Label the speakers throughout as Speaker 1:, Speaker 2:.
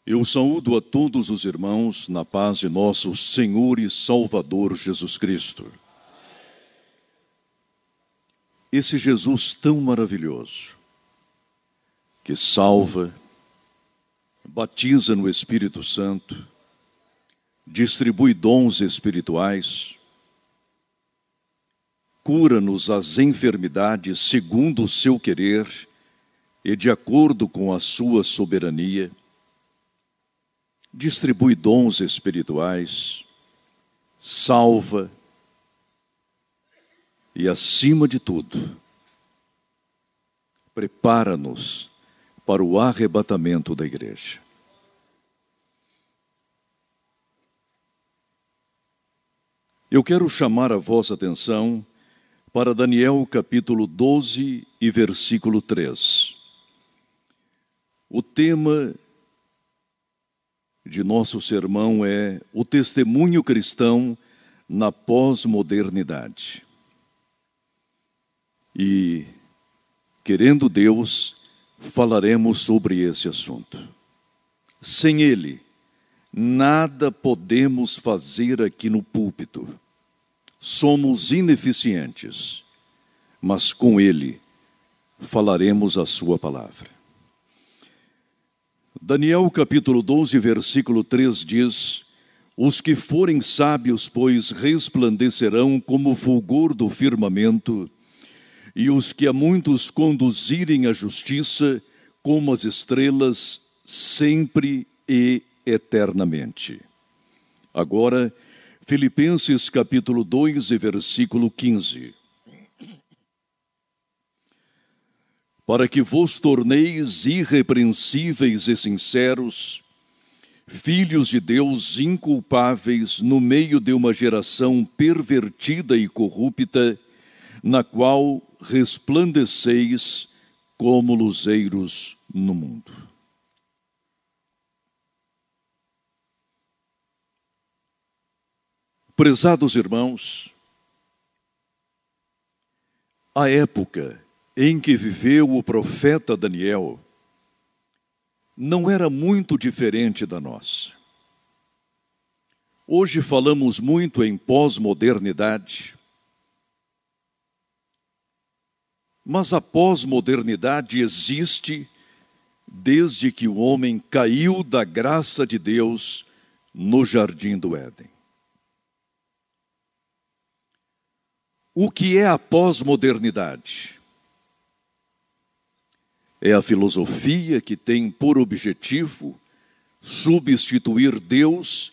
Speaker 1: Eu saúdo a todos os irmãos na paz de nosso Senhor e Salvador Jesus Cristo. Esse Jesus tão maravilhoso, que salva, batiza no Espírito Santo, distribui dons espirituais, cura-nos as enfermidades segundo o seu querer e de acordo com a sua soberania, distribui dons espirituais, salva e, acima de tudo, prepara-nos para o arrebatamento da igreja. Eu quero chamar a vossa atenção para Daniel capítulo 12 e versículo 3. O tema de nosso sermão é o testemunho cristão na pós-modernidade. E, querendo Deus, falaremos sobre esse assunto. Sem Ele, nada podemos fazer aqui no púlpito. Somos ineficientes, mas com Ele falaremos a sua palavra. Daniel capítulo 12, versículo 3 diz: Os que forem sábios, pois, resplandecerão como o fulgor do firmamento, e os que a muitos conduzirem à justiça, como as estrelas, sempre e eternamente. Agora, Filipenses capítulo 2 e versículo 15. Para que vos torneis irrepreensíveis e sinceros, filhos de Deus inculpáveis no meio de uma geração pervertida e corrupta, na qual resplandeceis como luzeiros no mundo. Prezados irmãos, a época em que viveu o profeta Daniel não era muito diferente da nossa. Hoje falamos muito em pós-modernidade, mas a pós-modernidade existe desde que o homem caiu da graça de Deus no jardim do Éden. O que é a pós-modernidade? É a filosofia que tem por objetivo substituir Deus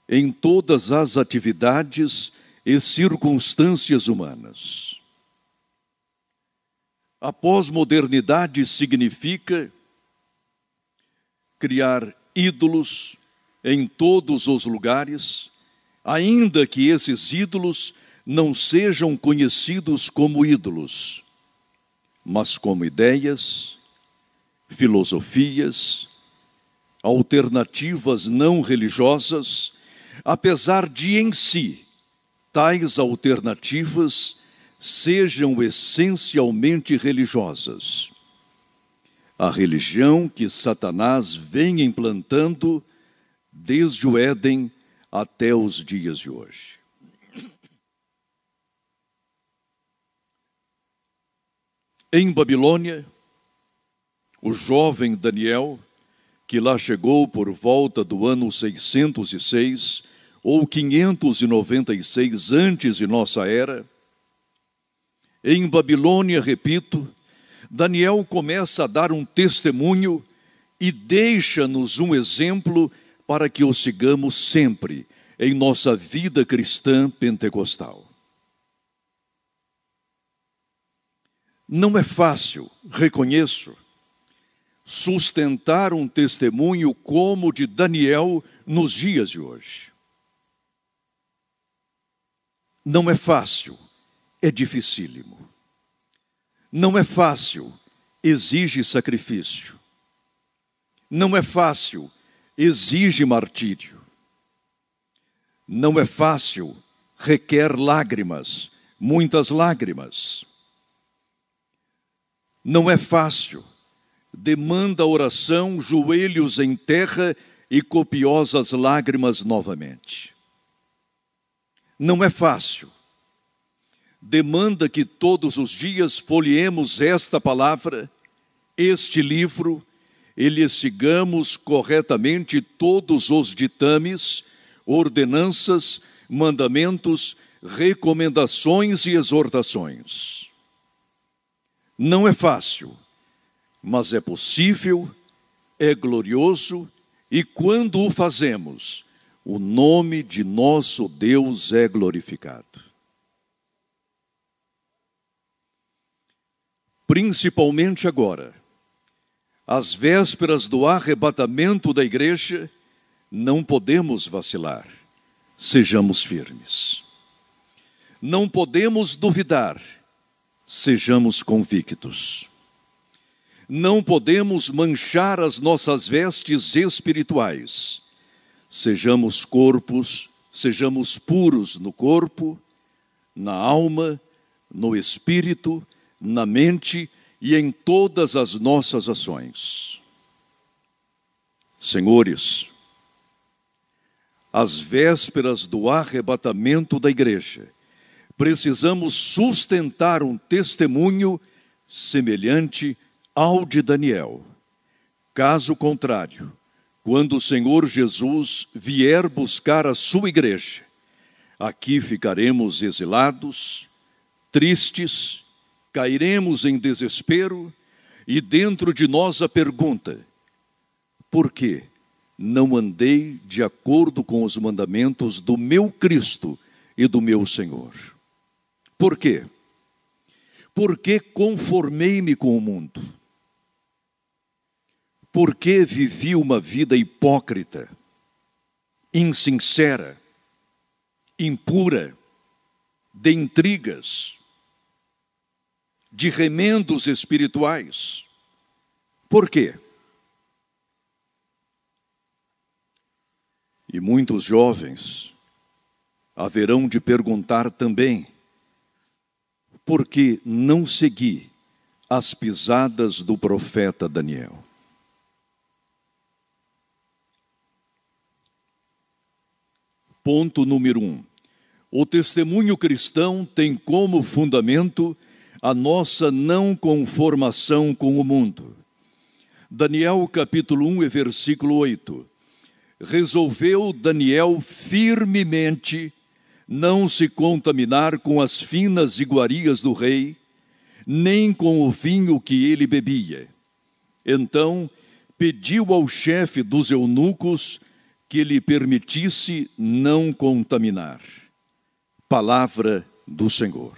Speaker 1: em todas as atividades e circunstâncias humanas. A pós-modernidade significa criar ídolos em todos os lugares, ainda que esses ídolos não sejam conhecidos como ídolos, mas como ideias, filosofias, alternativas não religiosas, apesar de em si tais alternativas sejam essencialmente religiosas. A religião que Satanás vem implantando desde o Éden até os dias de hoje. Em Babilônia, o jovem Daniel, que lá chegou por volta do ano 606 ou 596 antes de nossa era, em Babilônia, repito, Daniel começa a dar um testemunho e deixa-nos um exemplo para que o sigamos sempre em nossa vida cristã pentecostal. Não é fácil, reconheço, sustentar um testemunho como o de Daniel nos dias de hoje. Não é fácil, é dificílimo. Não é fácil, exige sacrifício. Não é fácil, exige martírio. Não é fácil, requer lágrimas, muitas lágrimas. Não é fácil, demanda oração, joelhos em terra e copiosas lágrimas novamente. Não é fácil. Demanda que todos os dias folheemos esta palavra, este livro, e lhe sigamos corretamente todos os ditames, ordenanças, mandamentos, recomendações e exortações. Não é fácil, mas é possível, é glorioso, e quando o fazemos, o nome de nosso Deus é glorificado. Principalmente agora, às vésperas do arrebatamento da igreja, não podemos vacilar. Sejamos firmes. Não podemos duvidar. Sejamos convictos. Não podemos manchar as nossas vestes espirituais. Sejamos puros no corpo, na alma, no espírito, na mente e em todas as nossas ações. Senhores, às vésperas do arrebatamento da igreja, precisamos sustentar um testemunho semelhante ao de Daniel. Caso contrário, quando o Senhor Jesus vier buscar a sua igreja, aqui ficaremos exilados, tristes, cairemos em desespero e dentro de nós a pergunta: por que não andei de acordo com os mandamentos do meu Cristo e do meu Senhor? Por quê? Porque conformei-me com o mundo? Porque vivi uma vida hipócrita, insincera, impura, de intrigas, de remendos espirituais? Por quê? E muitos jovens haverão de perguntar também: por que não segui as pisadas do profeta Daniel? Ponto número 1. O testemunho cristão tem como fundamento a nossa não conformação com o mundo. Daniel capítulo 1 e versículo 8. Resolveu Daniel firmemente não se contaminar com as finas iguarias do rei, nem com o vinho que ele bebia. Então pediu ao chefe dos eunucos que lhe permitisse não contaminar. Palavra do Senhor.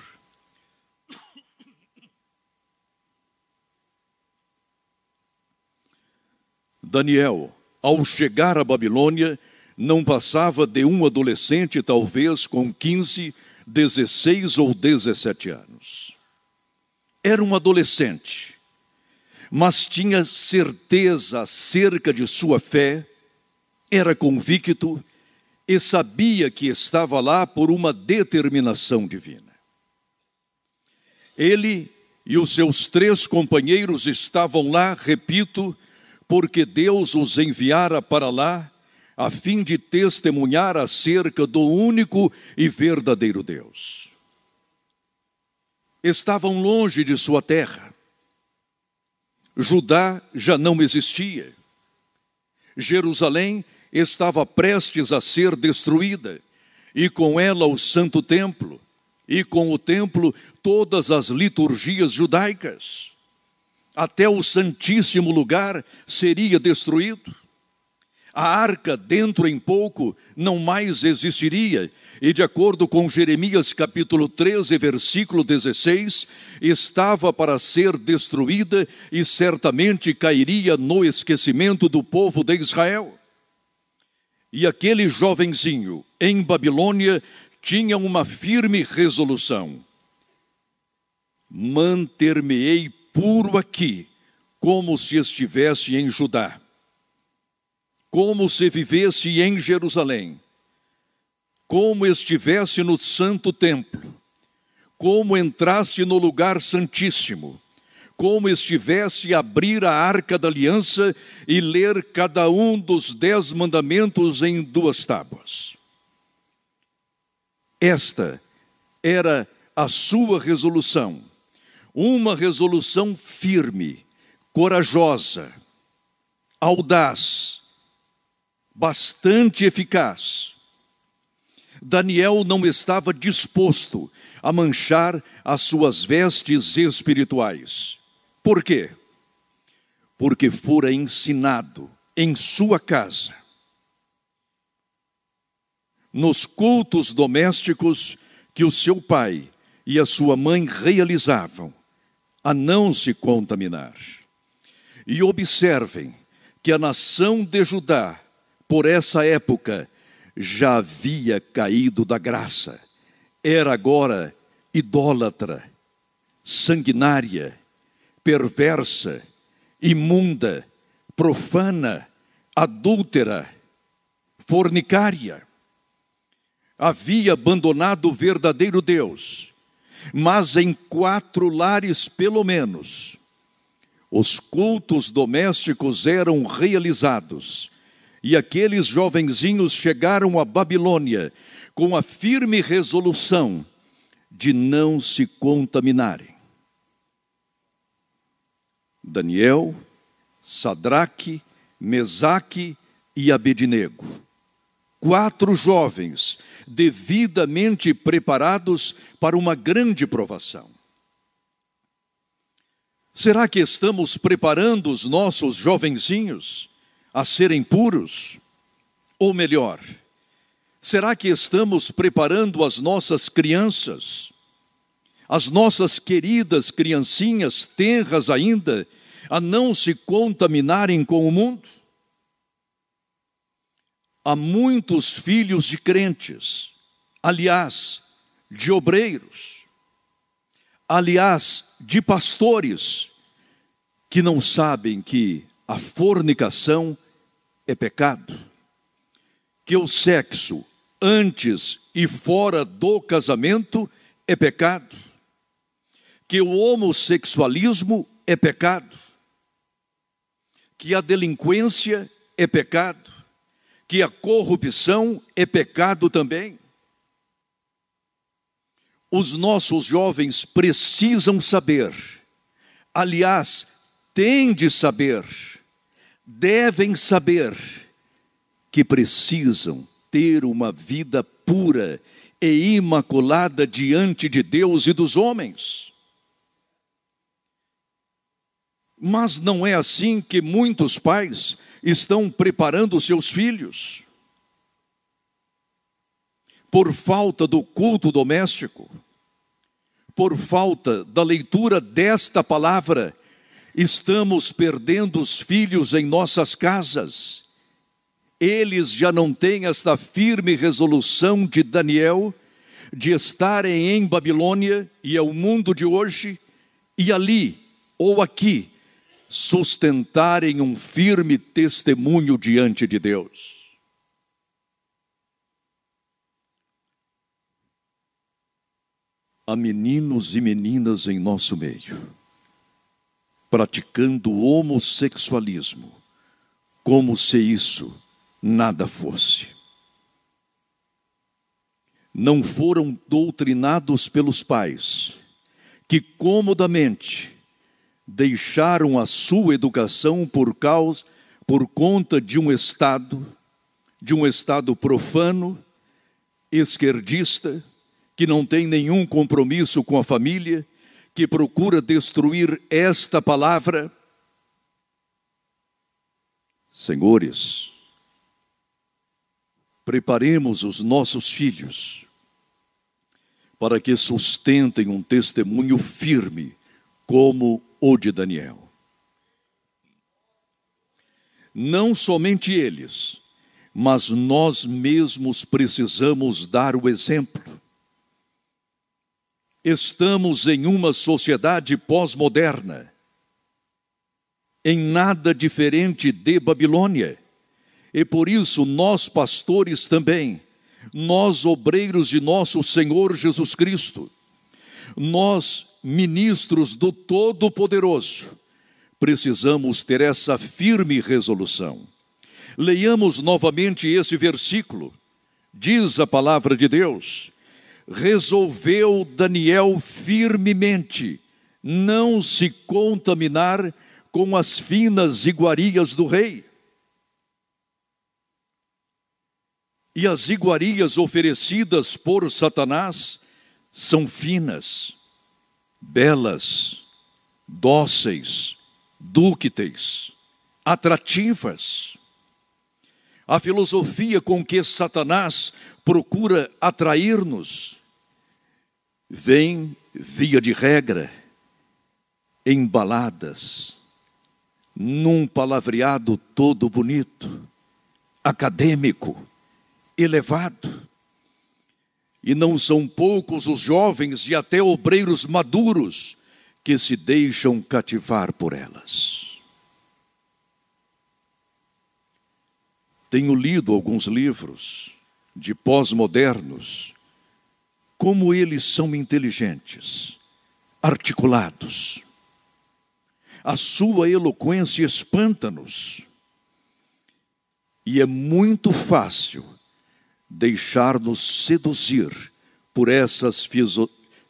Speaker 1: Daniel, ao chegar à Babilônia, não passava de um adolescente, talvez com 15, 16 ou 17 anos. Era um adolescente, mas tinha certeza acerca de sua fé, era convicto e sabia que estava lá por uma determinação divina. Ele e os seus 3 companheiros estavam lá, repito, porque Deus os enviara para lá, a fim de testemunhar acerca do único e verdadeiro Deus. Estavam longe de sua terra. Judá já não existia. Jerusalém estava prestes a ser destruída, e com ela o Santo Templo, e com o templo todas as liturgias judaicas. Até o Santíssimo Lugar seria destruído. A arca, dentro em pouco, não mais existiria, e de acordo com Jeremias capítulo 13, versículo 16, estava para ser destruída e certamente cairia no esquecimento do povo de Israel. E aquele jovenzinho, em Babilônia, tinha uma firme resolução: manter-me-ei puro aqui, como se estivesse em Judá, como se vivesse em Jerusalém, como estivesse no Santo Templo, como entrasse no lugar santíssimo, como estivesse a abrir a arca da aliança e ler cada um dos 10 mandamentos em 2 tábuas. Esta era a sua resolução, uma resolução firme, corajosa, audaz, bastante eficaz. Daniel não estava disposto a manchar as suas vestes espirituais. Por quê? Porque fora ensinado em sua casa, nos cultos domésticos que o seu pai e a sua mãe realizavam, a não se contaminar. E observem que a nação de Judá, por essa época, já havia caído da graça. Era agora idólatra, sanguinária, perversa, imunda, profana, adúltera, fornicária. Havia abandonado o verdadeiro Deus, mas em 4 lares pelo menos, os cultos domésticos eram realizados, e aqueles jovenzinhos chegaram à Babilônia com a firme resolução de não se contaminarem. Daniel, Sadraque, Mesaque e Abednego, 4 jovens devidamente preparados para uma grande provação. Será que estamos preparando os nossos jovenzinhos a serem puros? Ou melhor, será que estamos preparando as nossas crianças, as nossas queridas criancinhas tenras ainda, a não se contaminarem com o mundo? Há muitos filhos de crentes, aliás, de obreiros, aliás, de pastores, que não sabem que a fornicação é pecado, que o sexo antes e fora do casamento é pecado, que o homossexualismo é pecado, que a delinquência é pecado, que a corrupção é pecado também. Os nossos jovens precisam saber, aliás, têm de saber, devem saber, que precisam ter uma vida pura e imaculada diante de Deus e dos homens. Mas não é assim que muitos pais estão preparando seus filhos. Por falta do culto doméstico, por falta da leitura desta palavra, estamos perdendo os filhos em nossas casas. Eles já não têm esta firme resolução de Daniel, de estarem em Babilônia, e é o mundo de hoje, e ali ou aqui, sustentarem um firme testemunho diante de Deus. Há meninos e meninas em nosso meio, praticando o homossexualismo, como se isso nada fosse. Não foram doutrinados pelos pais, que comodamente deixaram a sua educação por conta de um estado profano, esquerdista, que não tem nenhum compromisso com a família, que procura destruir esta palavra. Senhores, preparemos os nossos filhos para que sustentem um testemunho firme como o de Daniel. Não somente eles, mas nós mesmos precisamos dar o exemplo. Estamos em uma sociedade pós-moderna, em nada diferente de Babilônia, e por isso nós pastores também, nós obreiros de nosso Senhor Jesus Cristo, nós ministros do Todo-Poderoso, precisamos ter essa firme resolução. Leiamos novamente esse versículo. Diz a palavra de Deus: resolveu Daniel firmemente não se contaminar com as finas iguarias do rei. E as iguarias oferecidas por Satanás são finas, belas, dóceis, dúcteis, atrativas. A filosofia com que Satanás procura atrair-nos vem, via de regra, em baladas, num palavreado todo bonito, acadêmico, elevado. E não são poucos os jovens e até obreiros maduros que se deixam cativar por elas. Tenho lido alguns livros de pós-modernos, como eles são inteligentes, articulados. A sua eloquência espanta-nos. E é muito fácil deixar-nos seduzir por essas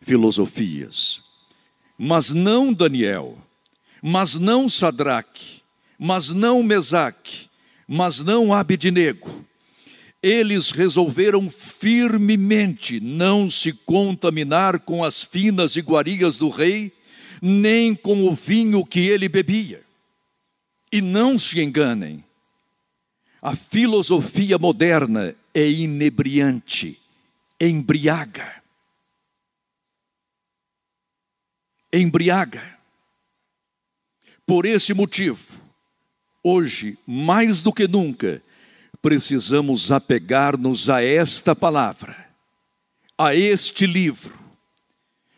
Speaker 1: filosofias. Mas não Daniel, mas não Sadraque, mas não Mesaque, mas não Abednego. Eles resolveram firmemente não se contaminar com as finas iguarias do rei, nem com o vinho que ele bebia. E não se enganem, a filosofia moderna é inebriante, embriaga. Embriaga. Por esse motivo, hoje, mais do que nunca, precisamos apegar-nos a esta palavra, a este livro,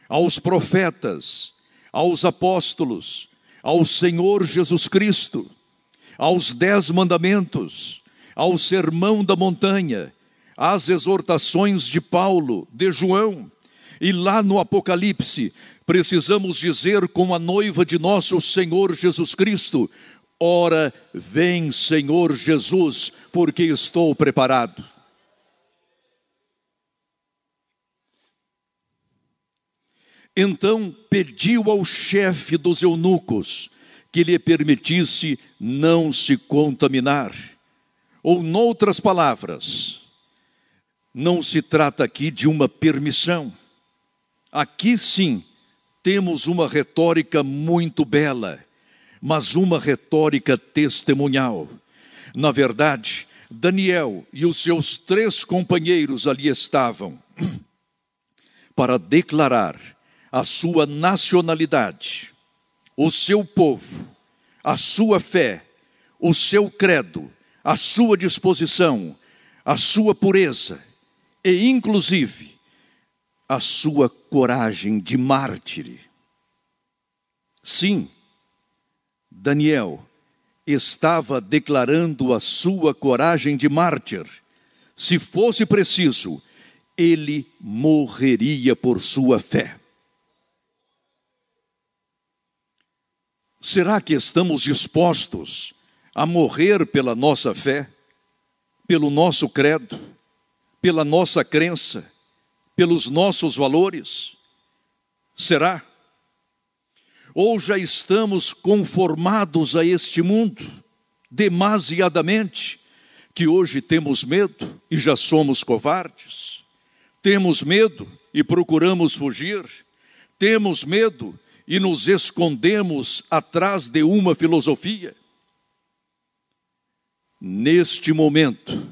Speaker 1: aos profetas, aos apóstolos, ao Senhor Jesus Cristo, aos 10 mandamentos, ao sermão da montanha, às exortações de Paulo, de João, e lá no Apocalipse, precisamos dizer com a noiva de nosso Senhor Jesus Cristo: ora, vem, Senhor Jesus, porque estou preparado. Então pediu ao chefe dos eunucos que lhe permitisse não se contaminar. Ou, noutras palavras, não se trata aqui de uma permissão. Aqui sim temos uma retórica muito bela, mas uma retórica testemunhal. Na verdade, Daniel e os seus 3 companheiros ali estavam para declarar a sua nacionalidade, o seu povo, a sua fé, o seu credo, a sua disposição, a sua pureza e, inclusive, a sua coragem de mártir. Sim, Daniel estava declarando a sua coragem de mártir. Se fosse preciso, ele morreria por sua fé. Será que estamos dispostos a morrer pela nossa fé, pelo nosso credo, pela nossa crença, pelos nossos valores? Será? Ou já estamos conformados a este mundo, demasiadamente, que hoje temos medo e já somos covardes? Temos medo e procuramos fugir? Temos medo e nos escondemos atrás de uma filosofia? Neste momento,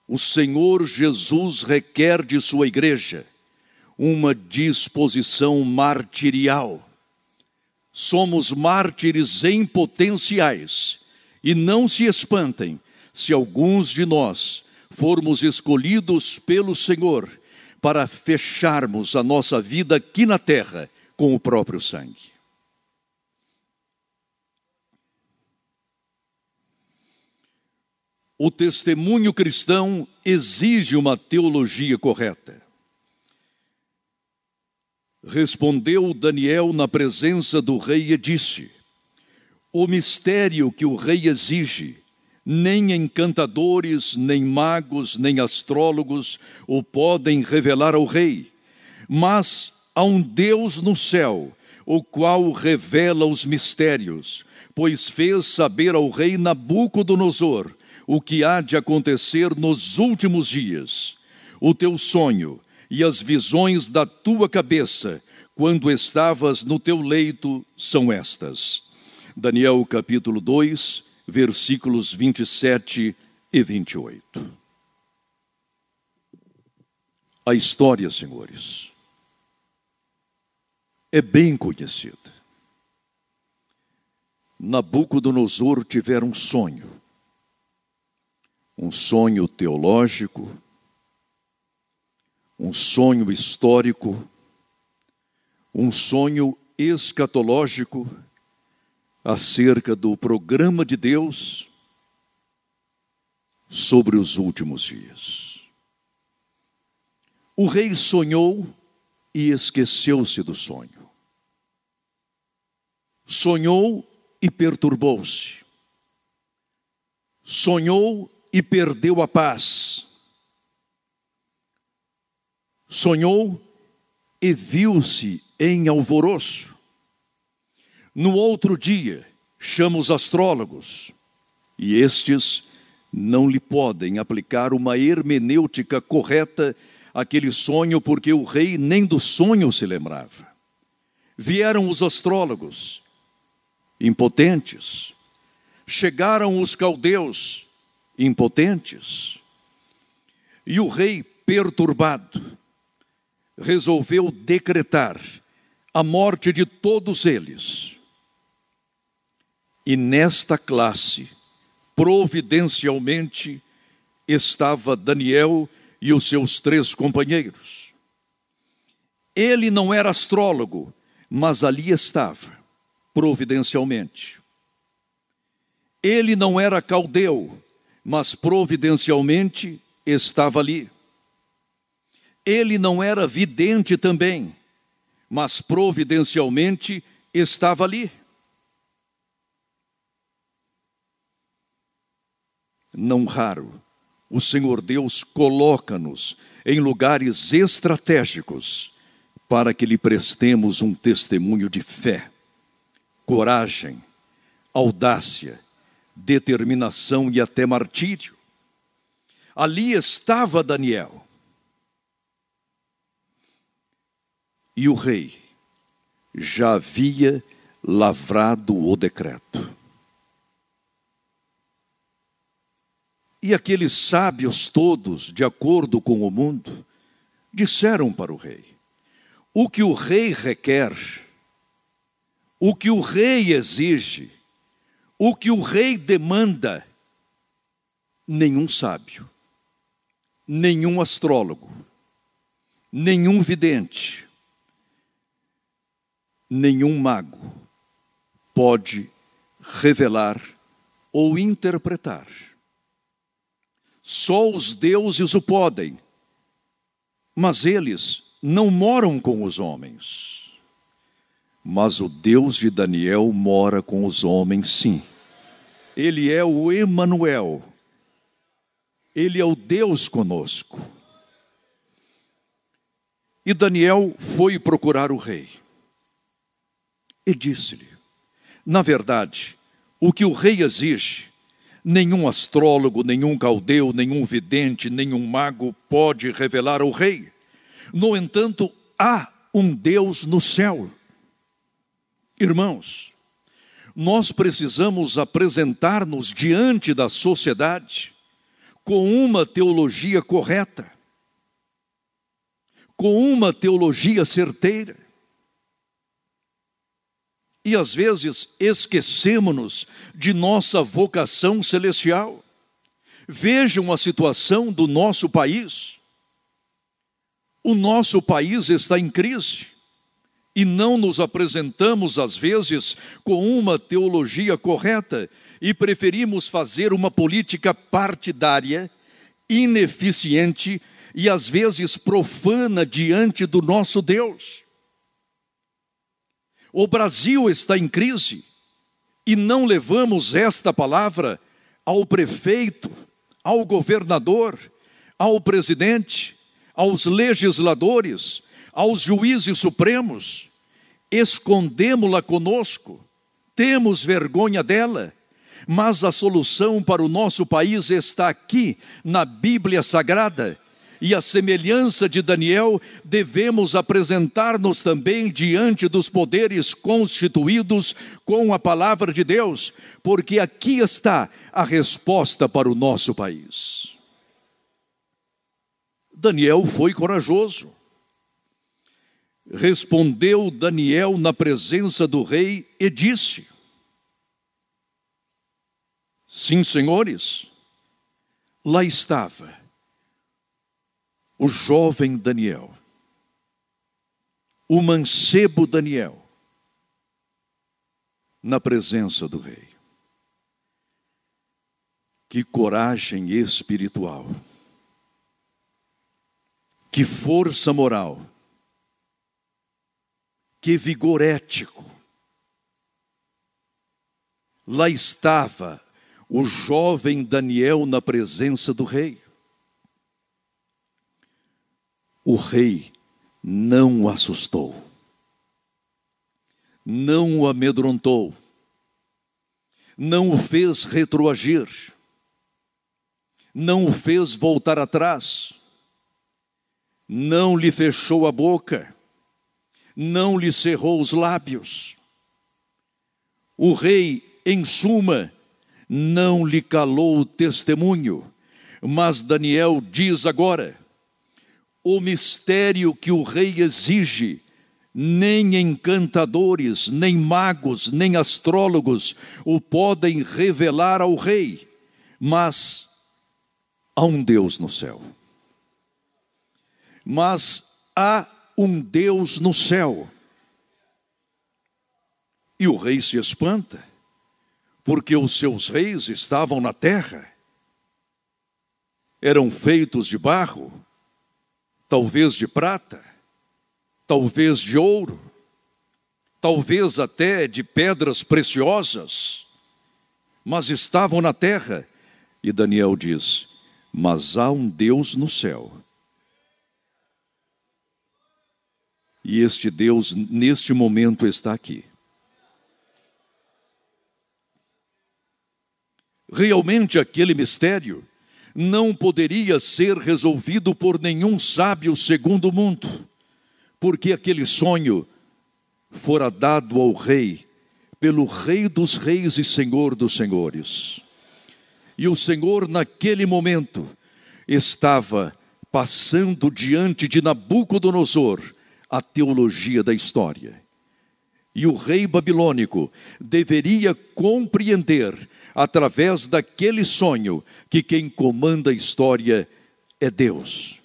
Speaker 1: o Senhor Jesus requer de sua igreja uma disposição martirial. Somos mártires em potenciais, e não se espantem se alguns de nós formos escolhidos pelo Senhor para fecharmos a nossa vida aqui na terra com o próprio sangue. O testemunho cristão exige uma teologia correta. Respondeu Daniel na presença do rei e disse: o mistério que o rei exige, nem encantadores, nem magos, nem astrólogos o podem revelar ao rei, mas há um Deus no céu, o qual revela os mistérios, pois fez saber ao rei Nabucodonosor o que há de acontecer nos últimos dias. O teu sonho e as visões da tua cabeça, quando estavas no teu leito, são estas. Daniel capítulo 2, versículos 27 e 28. A história, senhores, é bem conhecida. Nabucodonosor tivera um sonho teológico, um sonho histórico, um sonho escatológico acerca do programa de Deus sobre os últimos dias. O rei sonhou e esqueceu-se do sonho. Sonhou e perturbou-se. Sonhou e perdeu a paz. Sonhou e viu-se em alvoroço. No outro dia, chama os astrólogos, e estes não lhe podem aplicar uma hermenêutica correta àquele sonho, porque o rei nem do sonho se lembrava. Vieram os astrólogos, impotentes. Chegaram os caldeus, impotentes. E o rei, perturbado, resolveu decretar a morte de todos eles. E nesta classe, providencialmente, estava Daniel e os seus 3 companheiros. Ele não era astrólogo, mas ali estava, providencialmente. Ele não era caldeu, mas providencialmente estava ali. Ele não era vidente também, mas providencialmente estava ali. Não raro, o Senhor Deus coloca-nos em lugares estratégicos para que lhe prestemos um testemunho de fé, coragem, audácia, determinação e até martírio. Ali estava Daniel. E o rei já havia lavrado o decreto. E aqueles sábios todos, de acordo com o mundo, disseram para o rei: o que o rei requer, o que o rei exige, o que o rei demanda, nenhum sábio, nenhum astrólogo, nenhum vidente, nenhum mago pode revelar ou interpretar. Só os deuses o podem, mas eles não moram com os homens. Mas o Deus de Daniel mora com os homens, sim. Ele é o Emanuel. Ele é o Deus conosco. E Daniel foi procurar o rei. E disse-lhe: na verdade, o que o rei exige, nenhum astrólogo, nenhum caldeu, nenhum vidente, nenhum mago pode revelar ao rei. No entanto, há um Deus no céu. Irmãos, nós precisamos apresentar-nos diante da sociedade com uma teologia correta, com uma teologia certeira. E às vezes esquecemos-nos de nossa vocação celestial. Vejam a situação do nosso país. O nosso país está em crise e não nos apresentamos às vezes com uma teologia correta e preferimos fazer uma política partidária, ineficiente e às vezes profana diante do nosso Deus. O Brasil está em crise e não levamos esta palavra ao prefeito, ao governador, ao presidente, aos legisladores, aos juízes supremos. Escondemo-la conosco, temos vergonha dela, mas a solução para o nosso país está aqui na Bíblia Sagrada. E a semelhança de Daniel, devemos apresentar-nos também diante dos poderes constituídos com a palavra de Deus, porque aqui está a resposta para o nosso país. Daniel foi corajoso. Respondeu Daniel na presença do rei e disse: sim, senhores, lá estava o jovem Daniel, o mancebo Daniel, na presença do rei. Que coragem espiritual, que força moral, que vigor ético. Lá estava o jovem Daniel na presença do rei. O rei não o assustou, não o amedrontou, não o fez retroagir, não o fez voltar atrás, não lhe fechou a boca, não lhe cerrou os lábios. O rei, em suma, não lhe calou o testemunho, mas Daniel diz agora: o mistério que o rei exige, nem encantadores, nem magos, nem astrólogos o podem revelar ao rei, mas há um Deus no céu. Mas há um Deus no céu. E o rei se espanta, porque os seus reis estavam na terra. Eram feitos de barro, talvez de prata, talvez de ouro, talvez até de pedras preciosas, mas estavam na terra. E Daniel diz: mas há um Deus no céu. E este Deus, neste momento, está aqui. Realmente aquele mistério não poderia ser resolvido por nenhum sábio segundo o mundo, porque aquele sonho fora dado ao rei, pelo Rei dos Reis e Senhor dos Senhores. E o Senhor, naquele momento, estava passando diante de Nabucodonosor a teologia da história. E o rei babilônico deveria compreender, através daquele sonho, que quem comanda a história é Deus.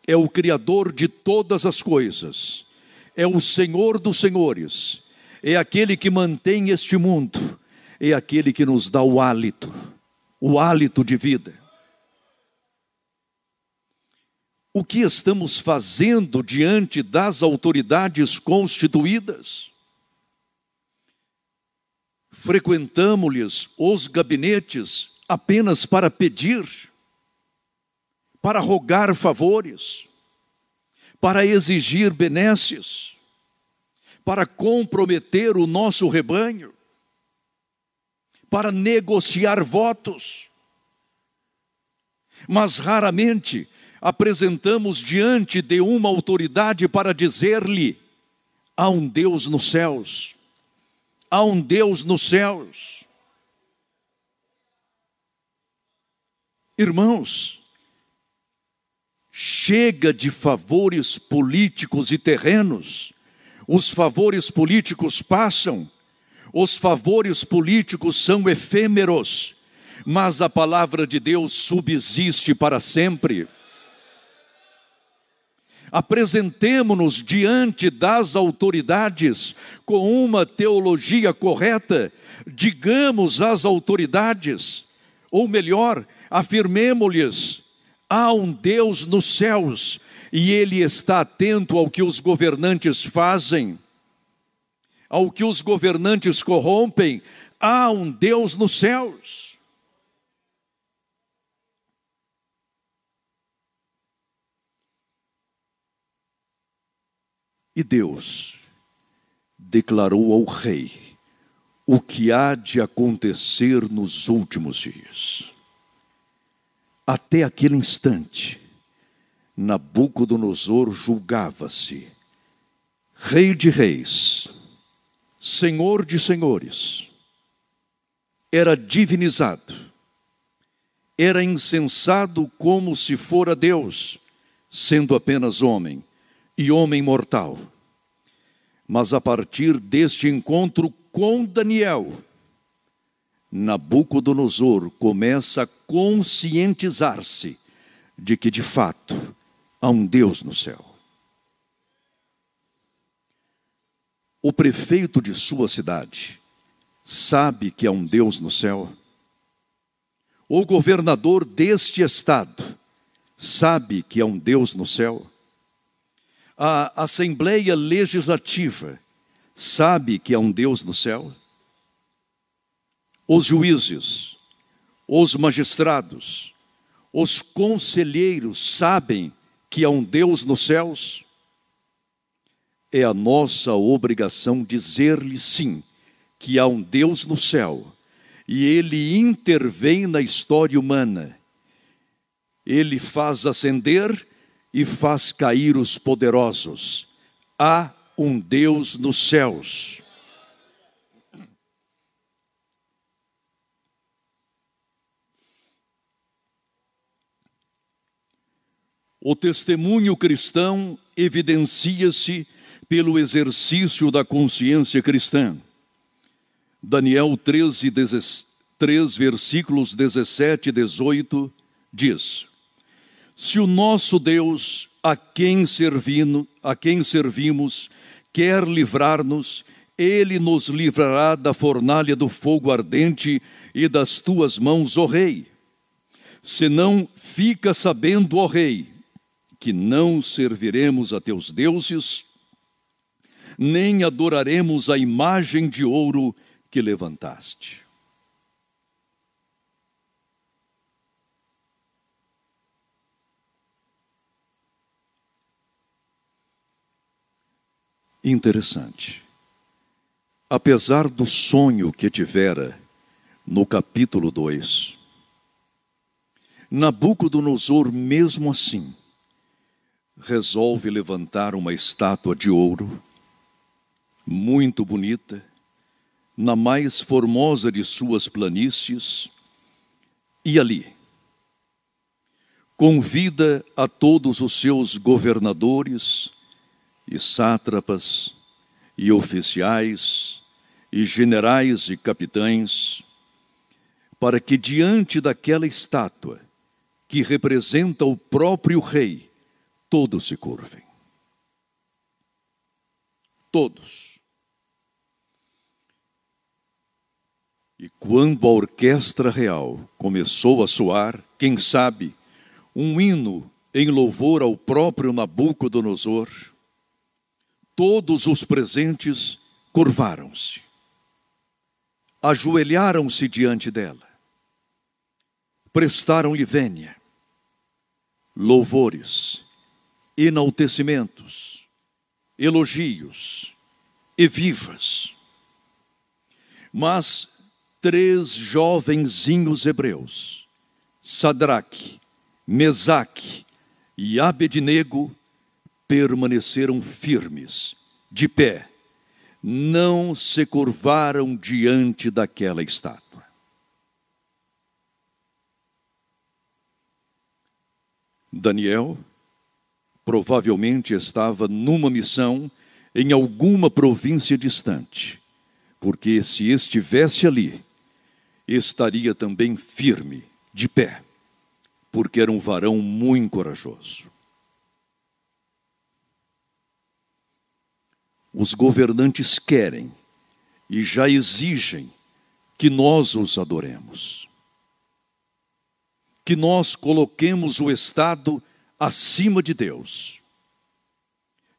Speaker 1: É o Criador de todas as coisas. É o Senhor dos senhores. É aquele que mantém este mundo. É aquele que nos dá o hálito de vida. O que estamos fazendo diante das autoridades constituídas? Frequentamos-lhes os gabinetes apenas para pedir, para rogar favores, para exigir benesses, para comprometer o nosso rebanho, para negociar votos. Mas raramente apresentamos diante de uma autoridade para dizer-lhe: há um Deus nos céus. Há um Deus nos céus. Irmãos, chega de favores políticos e terrenos. Os favores políticos passam, os favores políticos são efêmeros, mas a palavra de Deus subsiste para sempre. Apresentemo-nos diante das autoridades com uma teologia correta. Digamos às autoridades, ou melhor, afirmemo-lhes: há um Deus nos céus e Ele está atento ao que os governantes fazem. ao que os governantes corrompem, há um Deus nos céus. E Deus declarou ao rei o que há de acontecer nos últimos dias. Até aquele instante, Nabucodonosor julgava-se Rei de reis, Senhor de senhores. Era divinizado, era incensado como se fora Deus, sendo apenas homem, e homem mortal. Mas a partir deste encontro com Daniel, Nabucodonosor começa a conscientizar-se de que, de fato, há um Deus no céu. O prefeito de sua cidade sabe que há um Deus no céu. O governador deste estado sabe que há um Deus no céu. A Assembleia Legislativa sabe que há um Deus no céu. Os juízes, os magistrados, os conselheiros sabem que há um Deus nos céus. É a nossa obrigação dizer-lhe sim, que há um Deus no céu, e Ele intervém na história humana. Ele faz ascender e faz cair os poderosos. Há um Deus nos céus. O testemunho cristão evidencia-se pelo exercício da consciência cristã. Daniel 3, versículos 17 e 18, diz: se o nosso Deus, a quem servimos, quer livrar-nos, Ele nos livrará da fornalha do fogo ardente e das tuas mãos, ó Rei. Senão, fica sabendo, ó Rei, que não serviremos a teus deuses, nem adoraremos a imagem de ouro que levantaste. Interessante. Apesar do sonho que tivera no capítulo 2, Nabucodonosor, mesmo assim, resolve levantar uma estátua de ouro, muito bonita, na mais formosa de suas planícies, e ali convida a todos os seus governadores e sátrapas e oficiais e generais e capitães, para que diante daquela estátua, que representa o próprio rei, todos se curvem. Todos. E quando a orquestra real começou a soar, quem sabe, um hino em louvor ao próprio Nabucodonosor, todos os presentes curvaram-se, ajoelharam-se diante dela, prestaram-lhe vênia, louvores, enaltecimentos, elogios e vivas. Mas 3 jovenzinhos hebreus, Sadraque, Mesaque e Abednego, permaneceram firmes, de pé, não se curvaram diante daquela estátua. Daniel provavelmente estava numa missão em alguma província distante, porque se estivesse ali, estaria também firme, de pé, porque era um varão muito corajoso. Os governantes querem e já exigem que nós os adoremos, que nós coloquemos o Estado acima de Deus,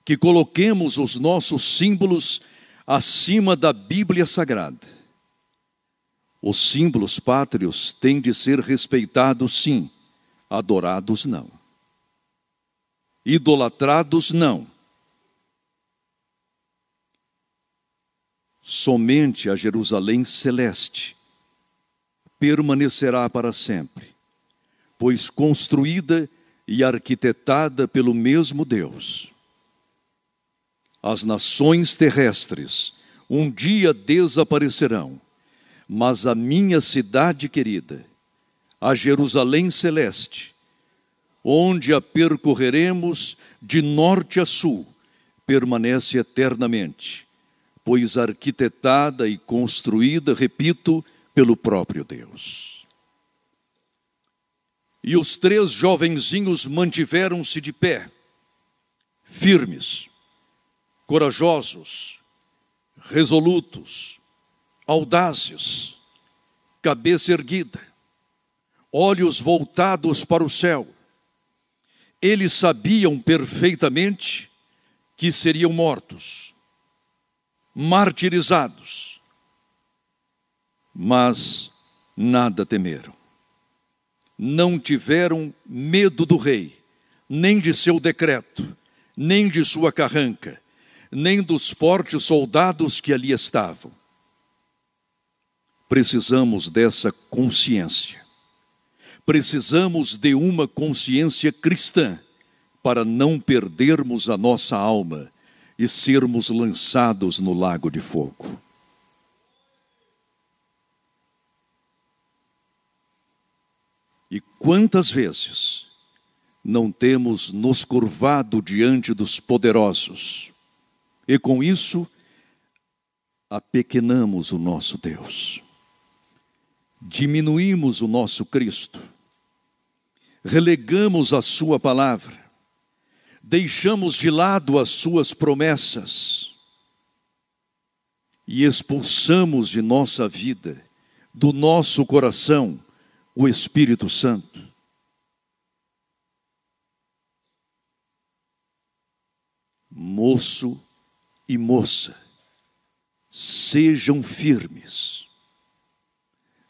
Speaker 1: que coloquemos os nossos símbolos acima da Bíblia Sagrada. Os símbolos pátrios têm de ser respeitados, sim, adorados não. Idolatrados não. Somente a Jerusalém celeste permanecerá para sempre, pois construída e arquitetada pelo mesmo Deus. As nações terrestres um dia desaparecerão, mas a minha cidade querida, a Jerusalém celeste, onde a percorreremos de norte a sul, permanece eternamente, pois arquitetada e construída, repito, pelo próprio Deus. E os 3 jovenzinhos mantiveram-se de pé, firmes, corajosos, resolutos, audazes, cabeça erguida, olhos voltados para o céu. Eles sabiam perfeitamente que seriam mortos, martirizados, mas nada temeram. Não tiveram medo do rei, nem de seu decreto, nem de sua carranca, nem dos fortes soldados que ali estavam. Precisamos dessa consciência. Precisamos de uma consciência cristã para não perdermos a nossa alma e sermos lançados no lago de fogo. E quantas vezes não temos nos curvado diante dos poderosos e com isso apequenamos o nosso Deus, diminuímos o nosso Cristo, relegamos a sua palavra, deixamos de lado as suas promessas e expulsamos de nossa vida, do nosso coração, o Espírito Santo. Moço e moça, sejam firmes.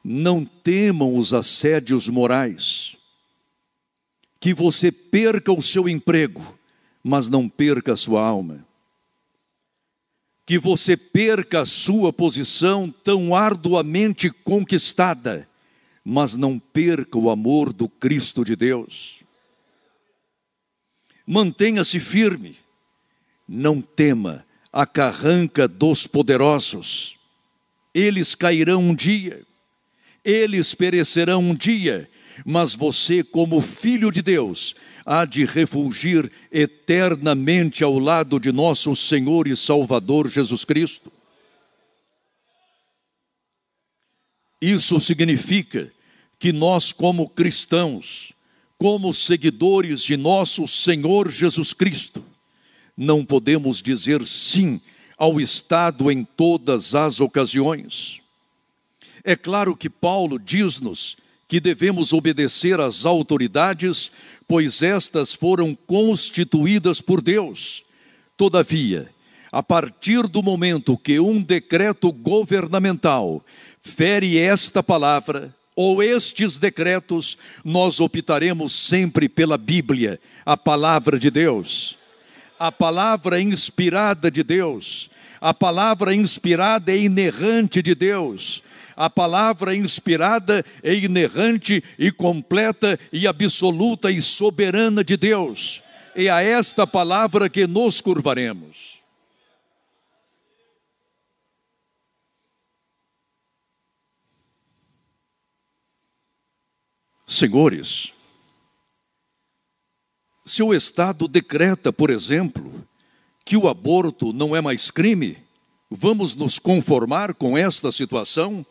Speaker 1: Não temam os assédios morais. Que você perca o seu emprego, mas não perca a sua alma. Que você perca a sua posição tão arduamente conquistada, mas não perca o amor do Cristo de Deus. Mantenha-se firme. Não tema a carranca dos poderosos. Eles cairão um dia, eles perecerão um dia, mas você, como filho de Deus, há de refulgir eternamente ao lado de nosso Senhor e Salvador Jesus Cristo. Isso significa que nós, como cristãos, como seguidores de nosso Senhor Jesus Cristo, não podemos dizer sim ao Estado em todas as ocasiões. É claro que Paulo diz-nos que devemos obedecer às autoridades, pois estas foram constituídas por Deus. Todavia, a partir do momento que um decreto governamental fere esta palavra, ou estes decretos, nós optaremos sempre pela Bíblia, a palavra de Deus. A palavra inspirada de Deus, a palavra inspirada e inerrante de Deus, a palavra inspirada e inerrante e completa e absoluta e soberana de Deus. É a esta palavra que nos curvaremos. Senhores, se o Estado decreta, por exemplo, que o aborto não é mais crime, vamos nos conformar com esta situação?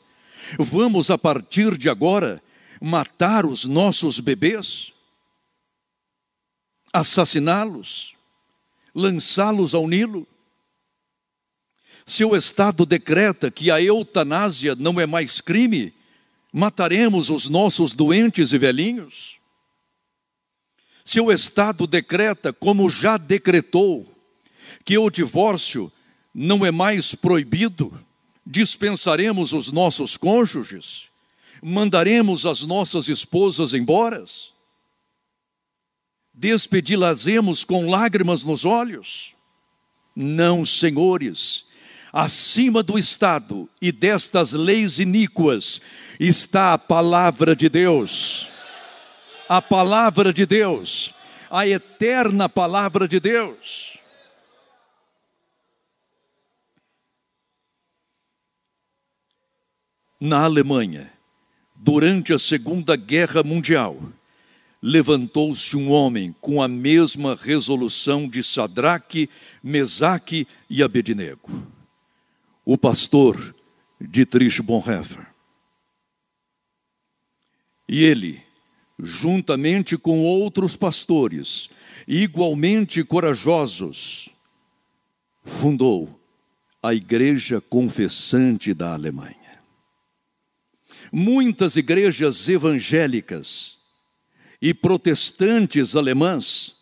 Speaker 1: Vamos, a partir de agora, matar os nossos bebês? Assassiná-los? Lançá-los ao Nilo? Se o Estado decreta que a eutanásia não é mais crime, mataremos os nossos doentes e velhinhos? Se o Estado decreta, como já decretou, que o divórcio não é mais proibido? Dispensaremos os nossos cônjuges? Mandaremos as nossas esposas embora? Despedi-las-emos com lágrimas nos olhos? Não, senhores. Acima do Estado e destas leis iníquas está a palavra de Deus. A palavra de Deus, a eterna palavra de Deus. Na Alemanha, durante a Segunda Guerra Mundial, levantou-se um homem com a mesma resolução de Sadraque, Mesaque e Abednego, o pastor Dietrich Bonhoeffer. E ele, juntamente com outros pastores, igualmente corajosos, fundou a Igreja Confessante da Alemanha. Muitas igrejas evangélicas e protestantes alemãs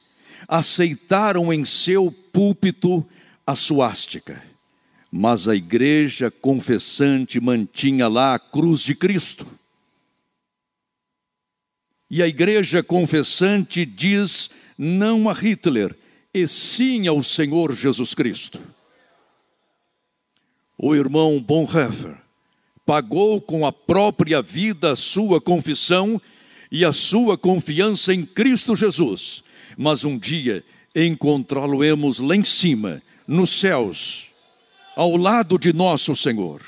Speaker 1: aceitaram em seu púlpito a suástica, mas a Igreja Confessante mantinha lá a cruz de Cristo. E a Igreja Confessante diz não a Hitler, e sim ao Senhor Jesus Cristo. O irmão Bonhoeffer pagou com a própria vida a sua confissão e a sua confiança em Cristo Jesus. Mas um dia encontrá-lo-emos lá em cima, nos céus, ao lado de nosso Senhor.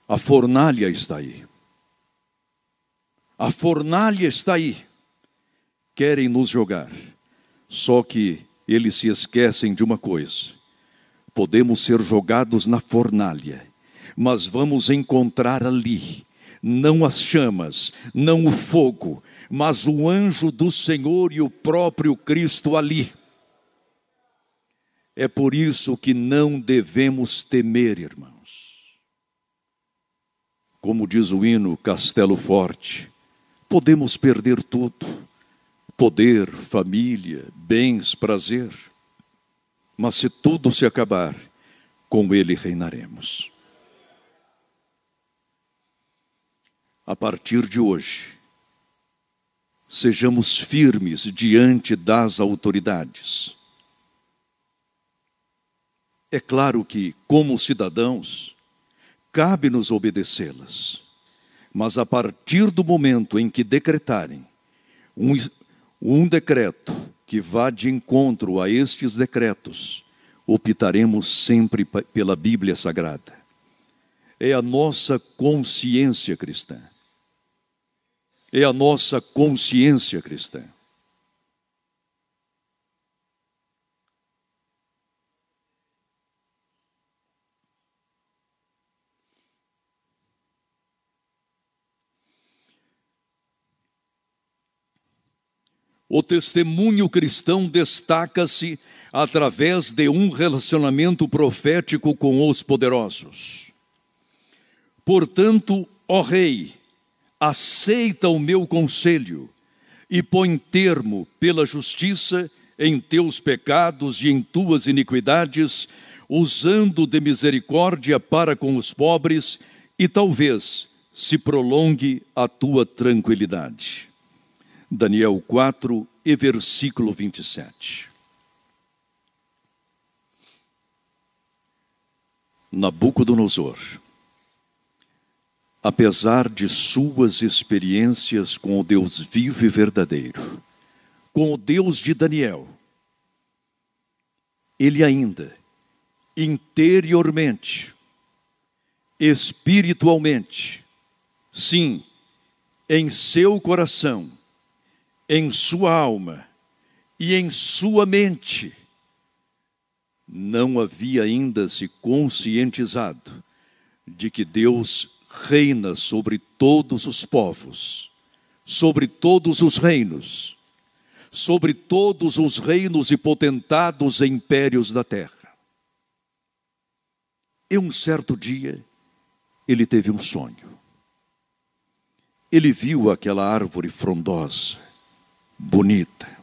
Speaker 1: A fornalha está aí. A fornalha está aí. Querem nos jogar. Só que eles se esquecem de uma coisa. Podemos ser jogados na fornalha, mas vamos encontrar ali, não as chamas, não o fogo, mas o anjo do Senhor e o próprio Cristo ali. É por isso que não devemos temer, irmãos. Como diz o hino Castelo Forte, podemos perder tudo, poder, família, bens, prazer. Mas se tudo se acabar, com Ele reinaremos. A partir de hoje, sejamos firmes diante das autoridades. É claro que, como cidadãos, cabe-nos obedecê-las. Mas a partir do momento em que decretarem um decreto que vá de encontro a estes decretos, optaremos sempre pela Bíblia Sagrada. É a nossa consciência cristã. É a nossa consciência cristã. O testemunho cristão destaca-se através de um relacionamento profético com os poderosos. Portanto, ó Rei, aceita o meu conselho e põe termo pela justiça em teus pecados e em tuas iniquidades, usando de misericórdia para com os pobres, e talvez se prolongue a tua tranquilidade. Daniel 4 e versículo 27. Nabucodonosor, apesar de suas experiências com o Deus vivo e verdadeiro, com o Deus de Daniel, ele ainda, interiormente, espiritualmente, sim, em seu coração, em sua alma e em sua mente, não havia ainda se conscientizado de que Deus reina sobre todos os povos, sobre todos os reinos, sobre todos os reinos e potentados e impérios da terra. E um certo dia, ele teve um sonho. Ele viu aquela árvore frondosa, bonita.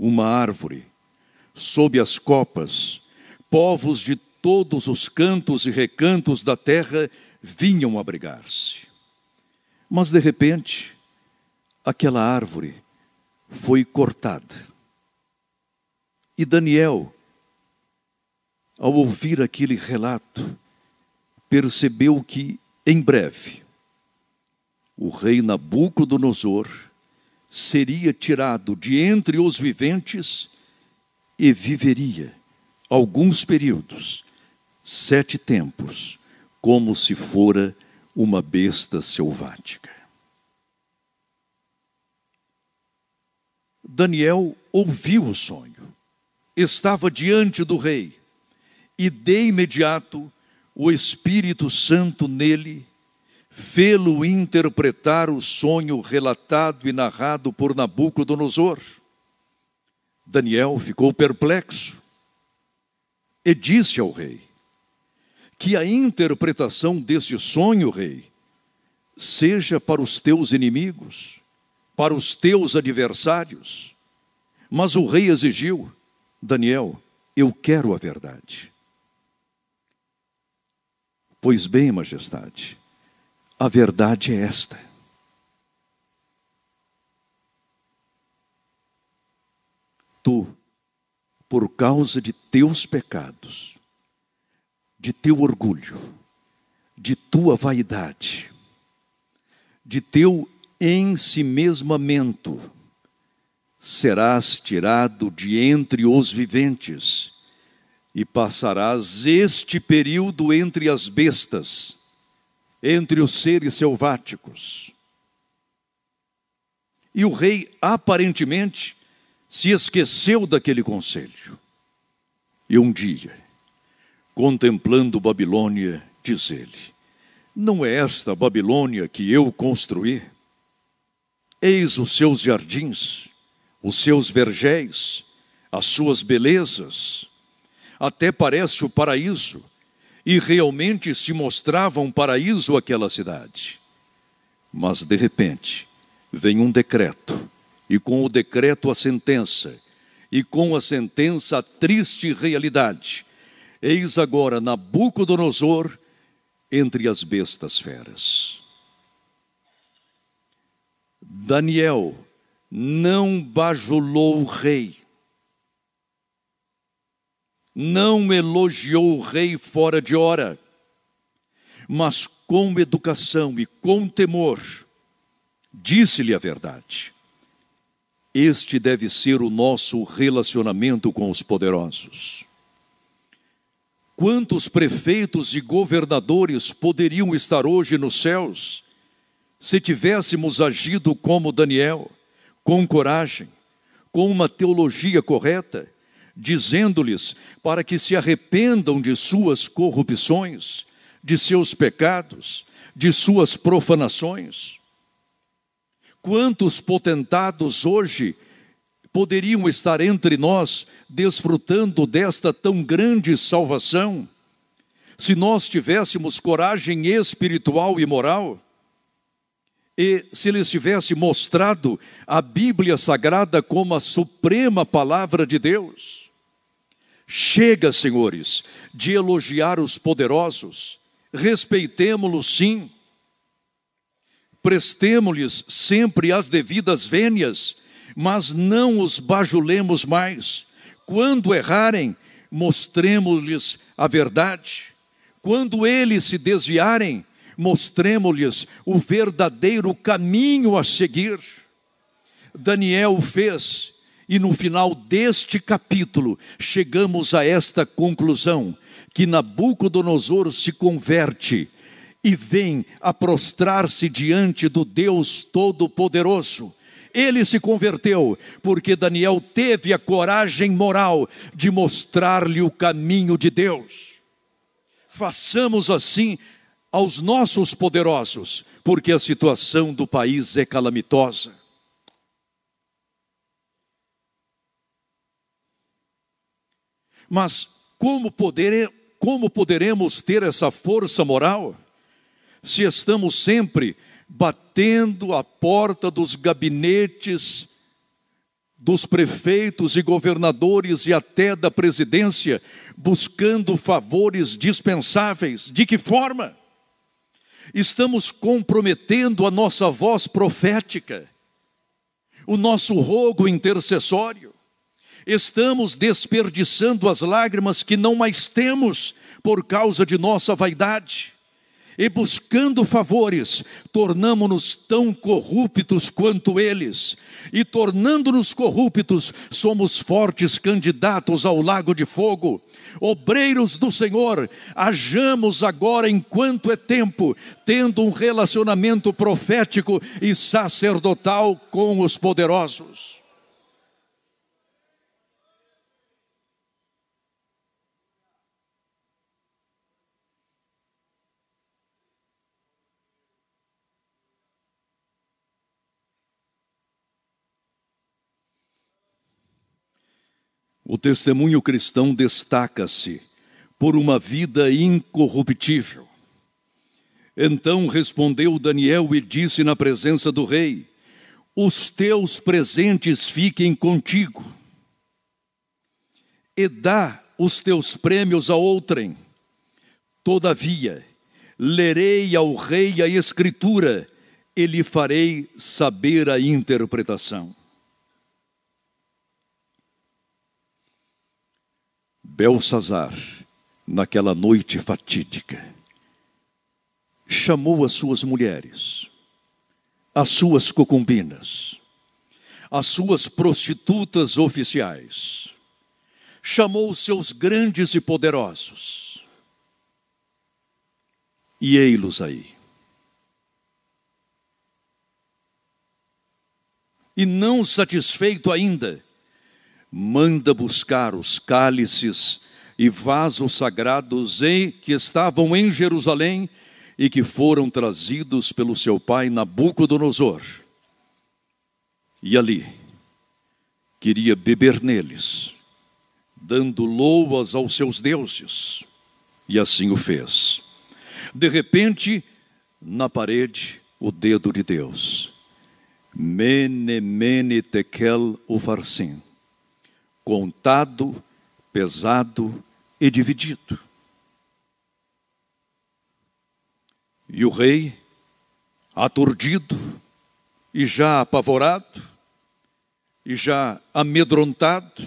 Speaker 1: uma árvore, sob as copas, povos de todos os cantos e recantos da terra vinham abrigar-se. Mas de repente, aquela árvore foi cortada. E Daniel, ao ouvir aquele relato, percebeu que, em breve, o rei Nabucodonosor seria tirado de entre os viventes e viveria alguns períodos, 7 tempos, como se fora uma besta selvática. Daniel ouviu o sonho, estava diante do rei, e de imediato o Espírito Santo nele fê-lo interpretar o sonho relatado e narrado por Nabucodonosor. Daniel ficou perplexo e disse ao rei que a interpretação desse sonho, rei, seja para os teus inimigos, para os teus adversários. Mas o rei exigiu: Daniel, eu quero a verdade. Pois bem, majestade, a verdade é esta: tu, por causa de teus pecados, de teu orgulho, de tua vaidade, de teu ensimesmamento, serás tirado de entre os viventes e passarás este período entre as bestas, entre os seres selváticos. E o rei, aparentemente, se esqueceu daquele conselho. E um dia, contemplando Babilônia, diz ele: não é esta Babilônia que eu construí? Eis os seus jardins, os seus vergéis, as suas belezas. Até parece o paraíso, e realmente se mostrava um paraíso aquela cidade. Mas de repente, vem um decreto, e com o decreto a sentença, e com a sentença a triste realidade. Eis agora Nabucodonosor entre as bestas feras. Daniel não bajulou o rei, não elogiou o rei fora de hora, mas com educação e com temor, disse-lhe a verdade. Este deve ser o nosso relacionamento com os poderosos. Quantos prefeitos e governadores poderiam estar hoje nos céus se tivéssemos agido como Daniel, com coragem, com uma teologia correta, dizendo-lhes para que se arrependam de suas corrupções, de seus pecados, de suas profanações? Quantos potentados hoje poderiam estar entre nós desfrutando desta tão grande salvação, se nós tivéssemos coragem espiritual e moral? E se lhes tivesse mostrado a Bíblia Sagrada como a suprema palavra de Deus? Chega, senhores, de elogiar os poderosos, respeitemo-los sim, prestemo-lhes sempre as devidas vênias, mas não os bajulemos mais. Quando errarem, mostremos-lhes a verdade. Quando eles se desviarem, mostremos-lhes o verdadeiro caminho a seguir. Daniel fez, e no final deste capítulo, chegamos a esta conclusão, que Nabucodonosor se converte e vem a prostrar-se diante do Deus Todo-Poderoso. Ele se converteu porque Daniel teve a coragem moral de mostrar-lhe o caminho de Deus. Façamos assim aos nossos poderosos, porque a situação do país é calamitosa. Mas como poderemos ter essa força moral se estamos sempre batendo a porta dos gabinetes dos prefeitos e governadores e até da presidência, buscando favores dispensáveis. De que forma? Estamos comprometendo a nossa voz profética, o nosso rogo intercessório. Estamos desperdiçando as lágrimas que não mais temos por causa de nossa vaidade. E buscando favores, tornamo-nos tão corruptos quanto eles. E tornando-nos corruptos, somos fortes candidatos ao lago de fogo. Obreiros do Senhor, hajamos agora enquanto é tempo, tendo um relacionamento profético e sacerdotal com os poderosos. O testemunho cristão destaca-se por uma vida incorruptível. Então respondeu Daniel e disse na presença do rei: os teus presentes fiquem contigo, e dá os teus prêmios a outrem. Todavia, lerei ao rei a escritura, e lhe farei saber a interpretação. Belsazar, naquela noite fatídica, chamou as suas mulheres, as suas concubinas, as suas prostitutas oficiais, chamou os seus grandes e poderosos, e ei-los aí. E não satisfeito ainda, manda buscar os cálices e vasos sagrados que estavam em Jerusalém e que foram trazidos pelo seu pai Nabucodonosor. E ali queria beber neles, dando louvas aos seus deuses. E assim o fez. De repente, na parede, o dedo de Deus. Mene, mene, tekel, ufarsim. Contado, pesado e dividido. E o rei, aturdido e já apavorado, e já amedrontado,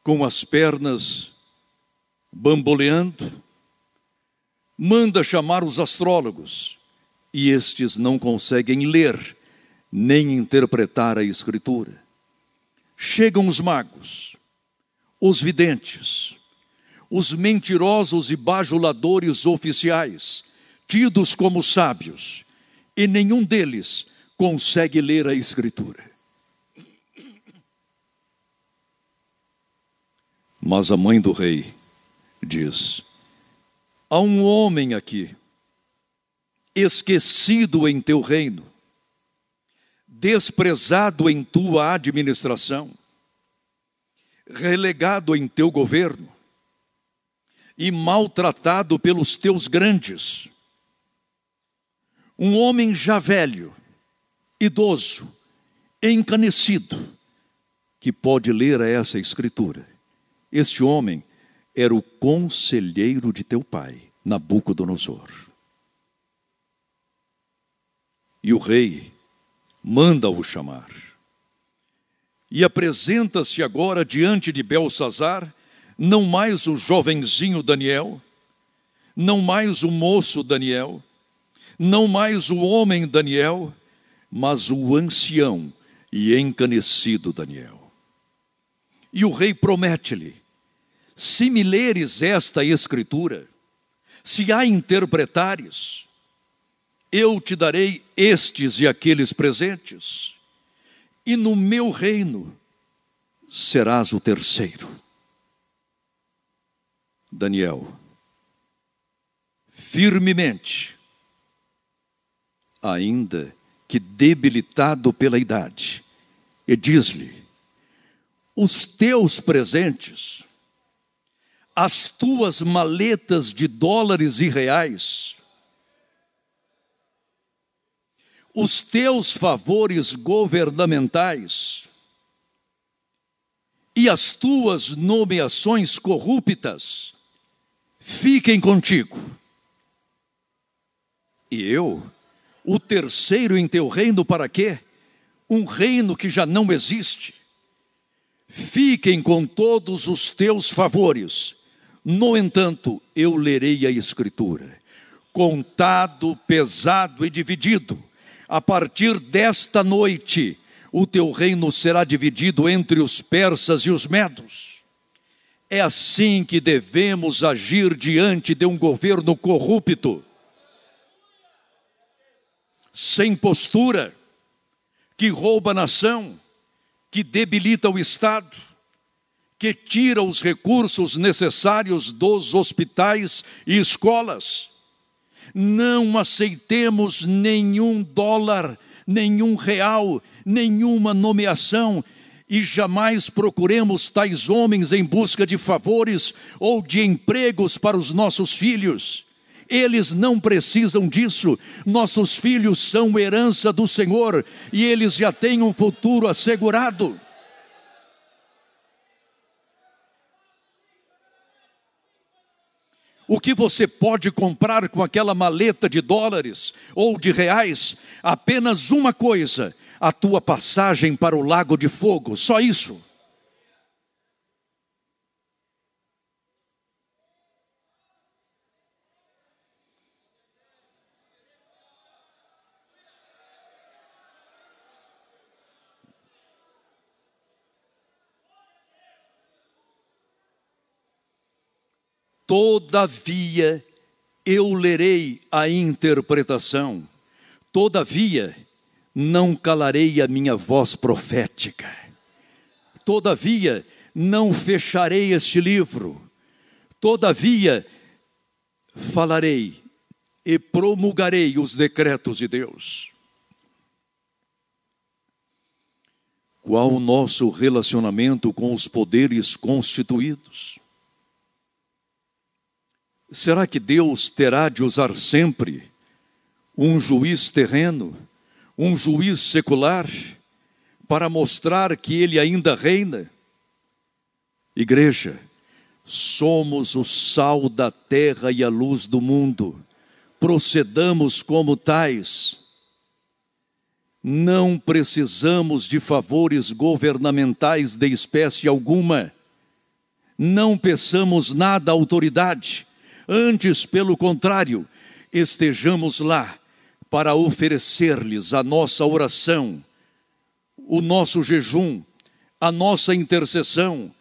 Speaker 1: com as pernas bamboleando, manda chamar os astrólogos, e estes não conseguem ler nem interpretar a escritura. Chegam os magos, os videntes, os mentirosos e bajuladores oficiais, tidos como sábios, e nenhum deles consegue ler a escritura. Mas a mãe do rei diz: há um homem aqui, esquecido em teu reino, desprezado em tua administração, relegado em teu governo e maltratado pelos teus grandes. Um homem já velho, idoso, encanecido, que pode ler essa escritura. Este homem era o conselheiro de teu pai, Nabucodonosor. E o rei manda-o chamar. E apresenta-se agora diante de Belsazar, não mais o jovenzinho Daniel, não mais o moço Daniel, não mais o homem Daniel, mas o ancião e encanecido Daniel. E o rei promete-lhe: se me leres esta escritura, se a interpretares, eu te darei estes e aqueles presentes, e no meu reino serás o terceiro. Daniel, firmemente, ainda que debilitado pela idade, e diz-lhe: os teus presentes, as tuas maletas de dólares e reais, os teus favores governamentais e as tuas nomeações corruptas fiquem contigo. E eu, o terceiro em teu reino, para quê? Um reino que já não existe. Fiquem com todos os teus favores. No entanto, eu lerei a Escritura. Contado, pesado e dividido. A partir desta noite, o teu reino será dividido entre os persas e os medos. É assim que devemos agir diante de um governo corrupto, sem postura, que rouba a nação, que debilita o Estado, que tira os recursos necessários dos hospitais e escolas. Não aceitemos nenhum dólar, nenhum real, nenhuma nomeação, e jamais procuremos tais homens em busca de favores ou de empregos para os nossos filhos. Eles não precisam disso. Nossos filhos são herança do Senhor e eles já têm um futuro assegurado. O que você pode comprar com aquela maleta de dólares ou de reais? Apenas uma coisa: a tua passagem para o lago de fogo, só isso. Todavia, eu lerei a interpretação. Todavia, não calarei a minha voz profética. Todavia, não fecharei este livro. Todavia, falarei e promulgarei os decretos de Deus. Qual o nosso relacionamento com os poderes constituídos? Será que Deus terá de usar sempre um juiz terreno, um juiz secular, para mostrar que Ele ainda reina? Igreja, somos o sal da terra e a luz do mundo. Procedamos como tais. Não precisamos de favores governamentais de espécie alguma. Não peçamos nada à autoridade. Antes, pelo contrário, estejamos lá para oferecer-lhes a nossa oração, o nosso jejum, a nossa intercessão,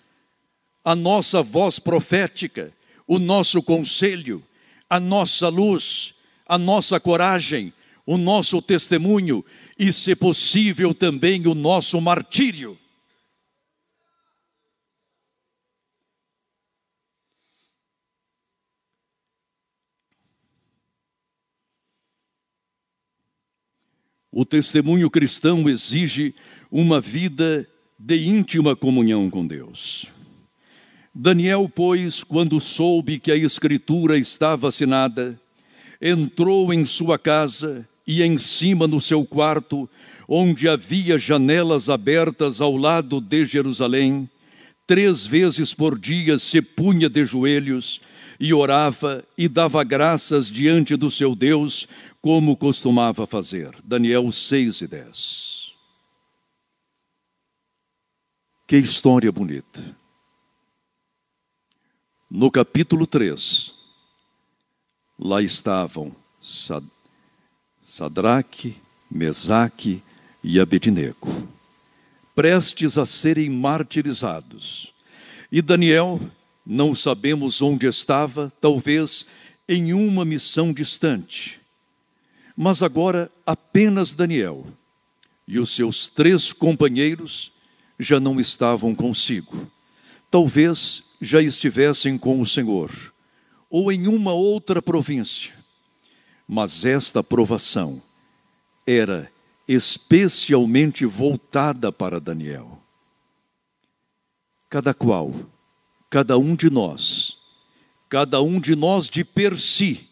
Speaker 1: a nossa voz profética, o nosso conselho, a nossa luz, a nossa coragem, o nosso testemunho e, se possível, também o nosso martírio. O testemunho cristão exige uma vida de íntima comunhão com Deus. Daniel, pois, quando soube que a Escritura estava assinada, entrou em sua casa e em cima no seu quarto, onde havia janelas abertas ao lado de Jerusalém, 3 vezes por dia se punha de joelhos e orava e dava graças diante do seu Deus, como costumava fazer. Daniel 6:10. Que história bonita. No capítulo 3, lá estavam Sadraque, Mesaque e Abednego, prestes a serem martirizados. E Daniel, não sabemos onde estava, talvez em uma missão distante. Mas agora apenas Daniel e os seus 3 companheiros já não estavam consigo. Talvez já estivessem com o Senhor, ou em uma outra província. Mas esta provação era especialmente voltada para Daniel. Cada um de nós de per si,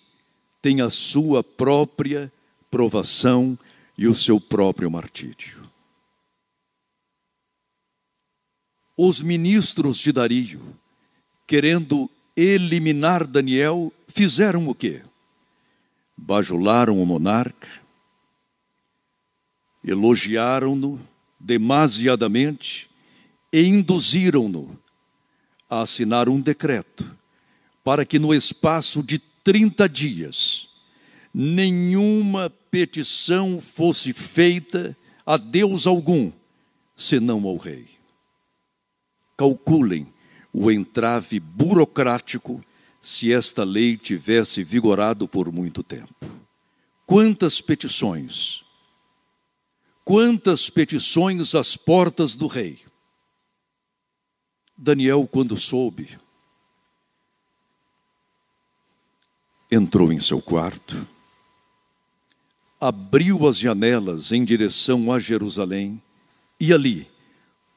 Speaker 1: tem a sua própria provação e o seu próprio martírio. Os ministros de Dario, querendo eliminar Daniel, fizeram o quê? Bajularam o monarca, elogiaram-no demasiadamente e induziram-no a assinar um decreto para que no espaço de 30 dias nenhuma petição fosse feita a Deus algum, senão ao rei. Calculem o entrave burocrático se esta lei tivesse vigorado por muito tempo. Quantas petições às portas do rei. Daniel, quando soube, entrou em seu quarto, abriu as janelas em direção a Jerusalém e ali,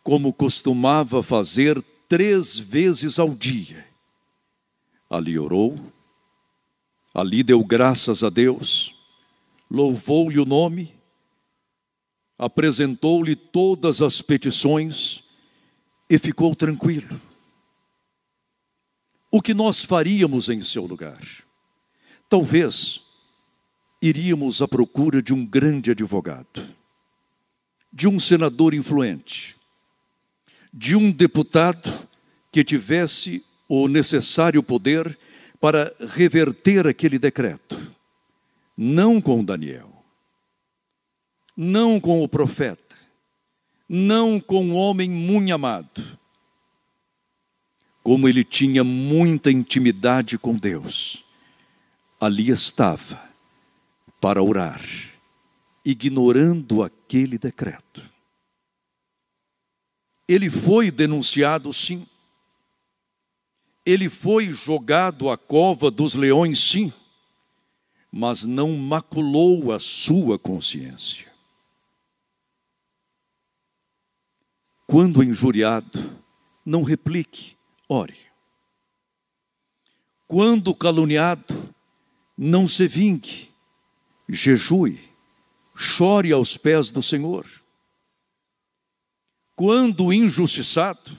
Speaker 1: como costumava fazer 3 vezes ao dia, ali orou, ali deu graças a Deus, louvou-lhe o nome, apresentou-lhe todas as petições e ficou tranquilo. O que nós faríamos em seu lugar? Talvez iríamos à procura de um grande advogado, de um senador influente, de um deputado que tivesse o necessário poder para reverter aquele decreto. Não com Daniel, não com o profeta, não com o homem muito amado. Como ele tinha muita intimidade com Deus, ali estava para orar, ignorando aquele decreto. Ele foi denunciado, sim. Ele foi jogado à cova dos leões, sim. Mas não maculou a sua consciência. Quando injuriado, não replique, ore. Quando caluniado, não se vingue, jejue, chore aos pés do Senhor. Quando injustiçado,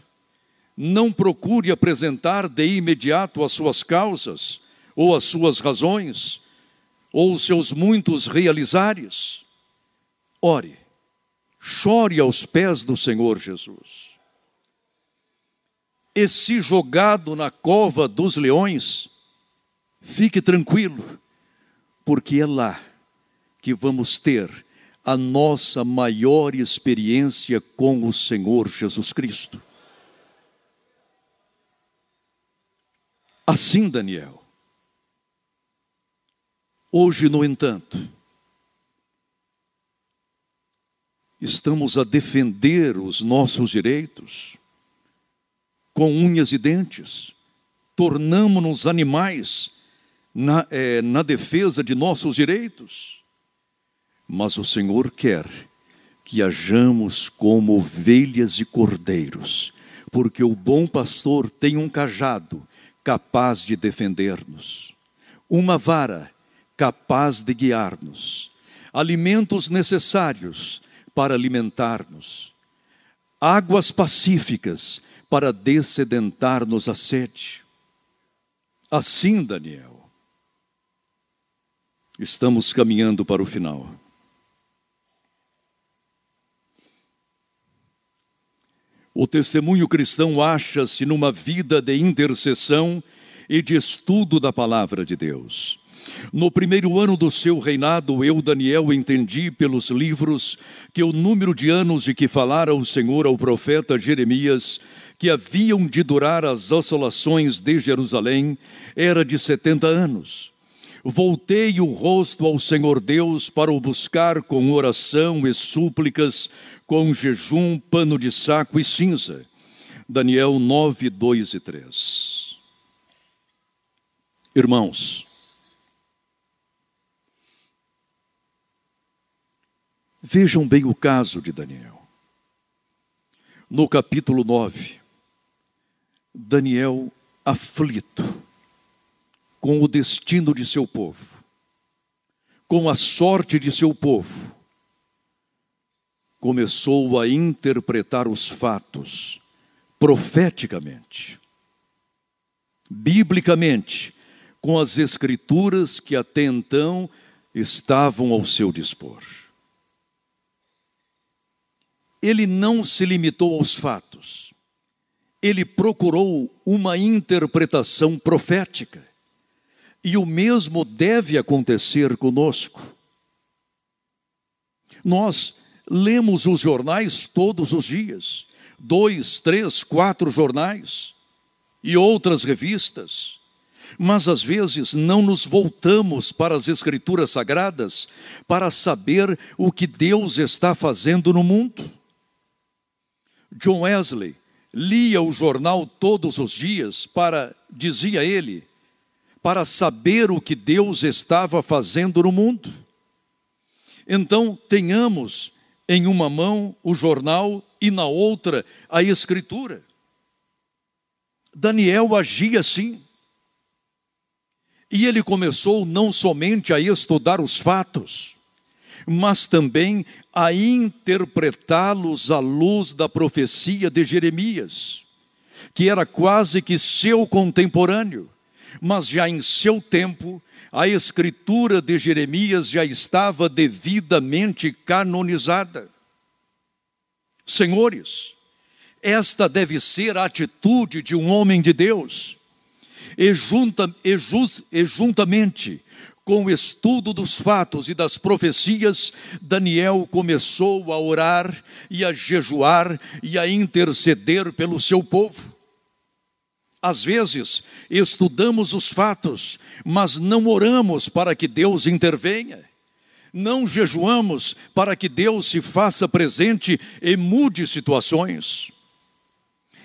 Speaker 1: não procure apresentar de imediato as suas causas, ou as suas razões, ou os seus muitos realizares. Ore, chore aos pés do Senhor Jesus. E se jogado na cova dos leões, fique tranquilo, porque é lá que vamos ter a nossa maior experiência com o Senhor Jesus Cristo. Assim, Daniel. Hoje, no entanto, estamos a defender os nossos direitos com unhas e dentes, tornamo-nos animais na defesa de nossos direitos. Mas o Senhor quer que hajamos como ovelhas e cordeiros, porque o bom pastor tem um cajado capaz de defender-nos, uma vara capaz de guiar-nos, alimentos necessários para alimentar-nos, águas pacíficas para dessedentar-nos a sede. Assim, Daniel, estamos caminhando para o final. O testemunho cristão acha-se numa vida de intercessão e de estudo da palavra de Deus. No primeiro ano do seu reinado, eu, Daniel, entendi pelos livros que o número de anos de que falara o Senhor ao profeta Jeremias, que haviam de durar as assolações de Jerusalém, era de 70 anos. Voltei o rosto ao Senhor Deus para o buscar com oração e súplicas, com jejum, pano de saco e cinza. Daniel 9, 2 e 3. Irmãos, vejam bem o caso de Daniel. No capítulo 9, Daniel aflito com o destino de seu povo, com a sorte de seu povo, começou a interpretar os fatos profeticamente, biblicamente, com as escrituras que até então estavam ao seu dispor. Ele não se limitou aos fatos, ele procurou uma interpretação profética. E o mesmo deve acontecer conosco. Nós lemos os jornais todos os dias, 2, 3, 4 jornais e outras revistas, mas às vezes não nos voltamos para as Escrituras Sagradas para saber o que Deus está fazendo no mundo. John Wesley lia o jornal todos os dias dizia ele, para saber o que Deus estava fazendo no mundo. Então, tenhamos em uma mão o jornal e na outra a Escritura. Daniel agia assim. E ele começou não somente a estudar os fatos, mas também a interpretá-los à luz da profecia de Jeremias, que era quase que seu contemporâneo, mas já em seu tempo, a escritura de Jeremias já estava devidamente canonizada. Senhores, esta deve ser a atitude de um homem de Deus, e juntamente com o estudo dos fatos e das profecias, Daniel começou a orar e a jejuar e a interceder pelo seu povo. Às vezes, estudamos os fatos, mas não oramos para que Deus intervenha. Não jejuamos para que Deus se faça presente e mude situações.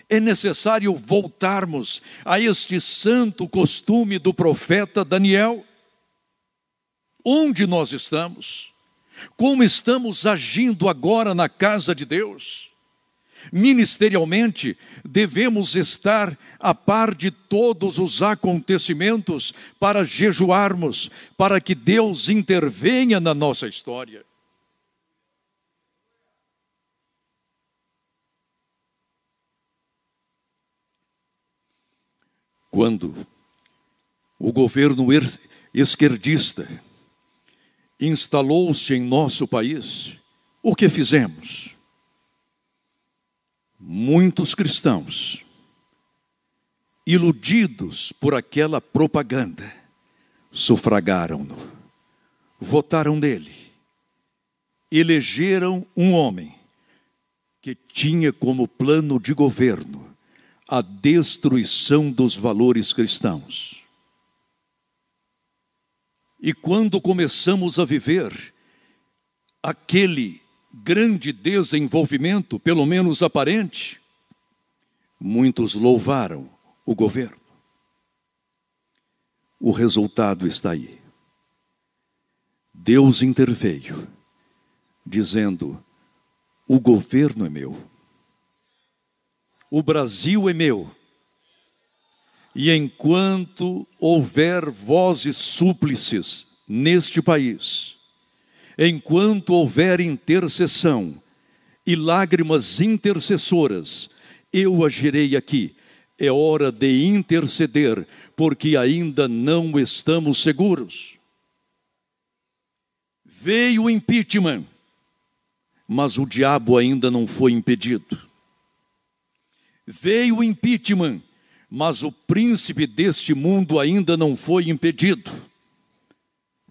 Speaker 1: É necessário voltarmos a este santo costume do profeta Daniel. Onde nós estamos? Como estamos agindo agora na casa de Deus? Ministerialmente, devemos estar a par de todos os acontecimentos para jejuarmos, para que Deus intervenha na nossa história. Quando o governo esquerdista instalou-se em nosso país, o que fizemos? Muitos cristãos, iludidos por aquela propaganda, sufragaram-no, votaram nele, elegeram um homem que tinha como plano de governo a destruição dos valores cristãos. E quando começamos a viver aquele grande desenvolvimento, pelo menos aparente, muitos louvaram o governo. O resultado está aí. Deus interveio, dizendo: o governo é meu, o Brasil é meu, e enquanto houver vozes súplices neste país, enquanto houver intercessão e lágrimas intercessoras, eu agirei aqui. É hora de interceder, porque ainda não estamos seguros. Veio o impeachment, mas o diabo ainda não foi impedido. Veio o impeachment, mas o príncipe deste mundo ainda não foi impedido.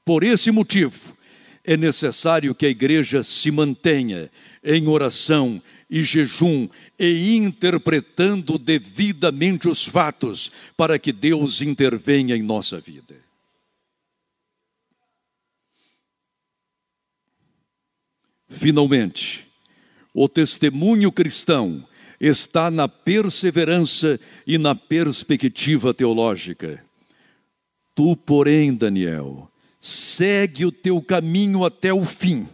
Speaker 1: Por esse motivo, é necessário que a igreja se mantenha em oração e jejum e interpretando devidamente os fatos para que Deus intervenha em nossa vida. Finalmente, o testemunho cristão está na perseverança e na perspectiva teológica. Tu, porém, Daniel, segue o teu caminho até o fim,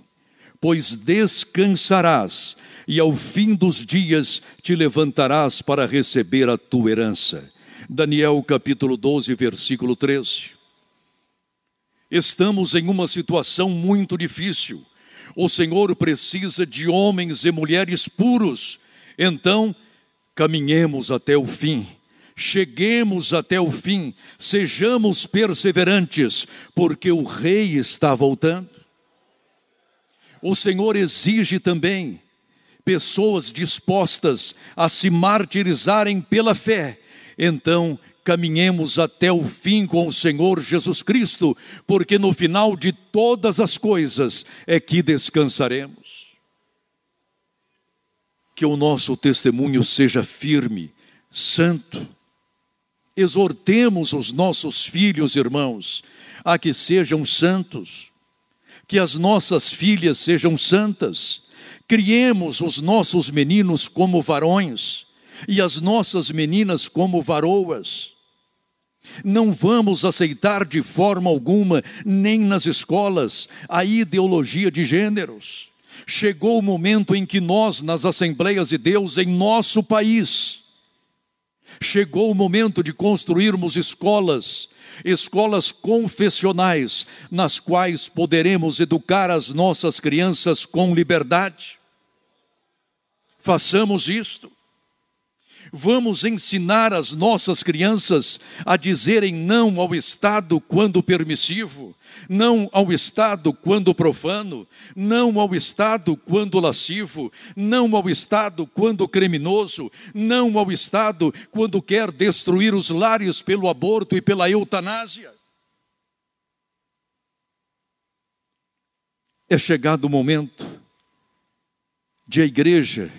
Speaker 1: pois descansarás e ao fim dos dias te levantarás para receber a tua herança. Daniel capítulo 12, versículo 13. Estamos em uma situação muito difícil, O Senhor precisa de homens e mulheres puros. Então, caminhemos até o fim. Cheguemos até o fim. Sejamos perseverantes, porque o Rei está voltando. O Senhor exige também pessoas dispostas a se martirizarem pela fé. Então, caminhemos até o fim com o Senhor Jesus Cristo, porque no final de todas as coisas é que descansaremos. Que o nosso testemunho seja firme, santo. Exortemos os nossos filhos, irmãos, a que sejam santos. Que as nossas filhas sejam santas. Criemos os nossos meninos como varões e as nossas meninas como varoas. Não vamos aceitar de forma alguma, nem nas escolas, a ideologia de gêneros. Chegou o momento em que nós, nas Assembleias de Deus, em nosso país, chegou o momento de construirmos escolas confessionais, nas quais poderemos educar as nossas crianças com liberdade. Façamos isto. Vamos ensinar as nossas crianças a dizerem não ao Estado quando permissivo, não ao Estado quando profano, não ao Estado quando lascivo, não ao Estado quando criminoso, não ao Estado quando quer destruir os lares pelo aborto e pela eutanásia. É chegado o momento de a igreja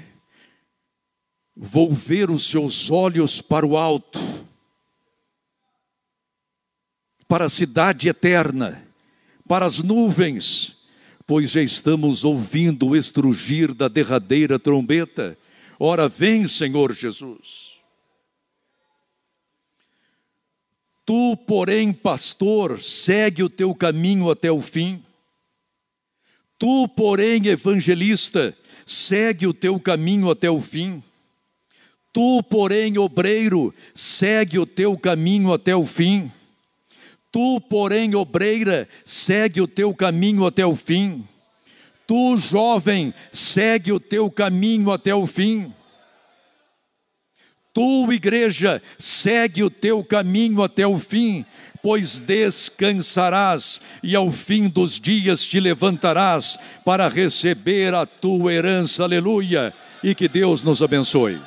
Speaker 1: volver os seus olhos para o alto, para a cidade eterna, para as nuvens, pois já estamos ouvindo o estrugir da derradeira trombeta. Ora vem, Senhor Jesus. Tu, porém, pastor, segue o teu caminho até o fim. Tu, porém, evangelista, segue o teu caminho até o fim. Tu, porém, obreiro, segue o teu caminho até o fim. Tu, porém, obreira, segue o teu caminho até o fim. Tu, jovem, segue o teu caminho até o fim. Tu, igreja, segue o teu caminho até o fim, pois descansarás e ao fim dos dias te levantarás para receber a tua herança. Aleluia! E que Deus nos abençoe.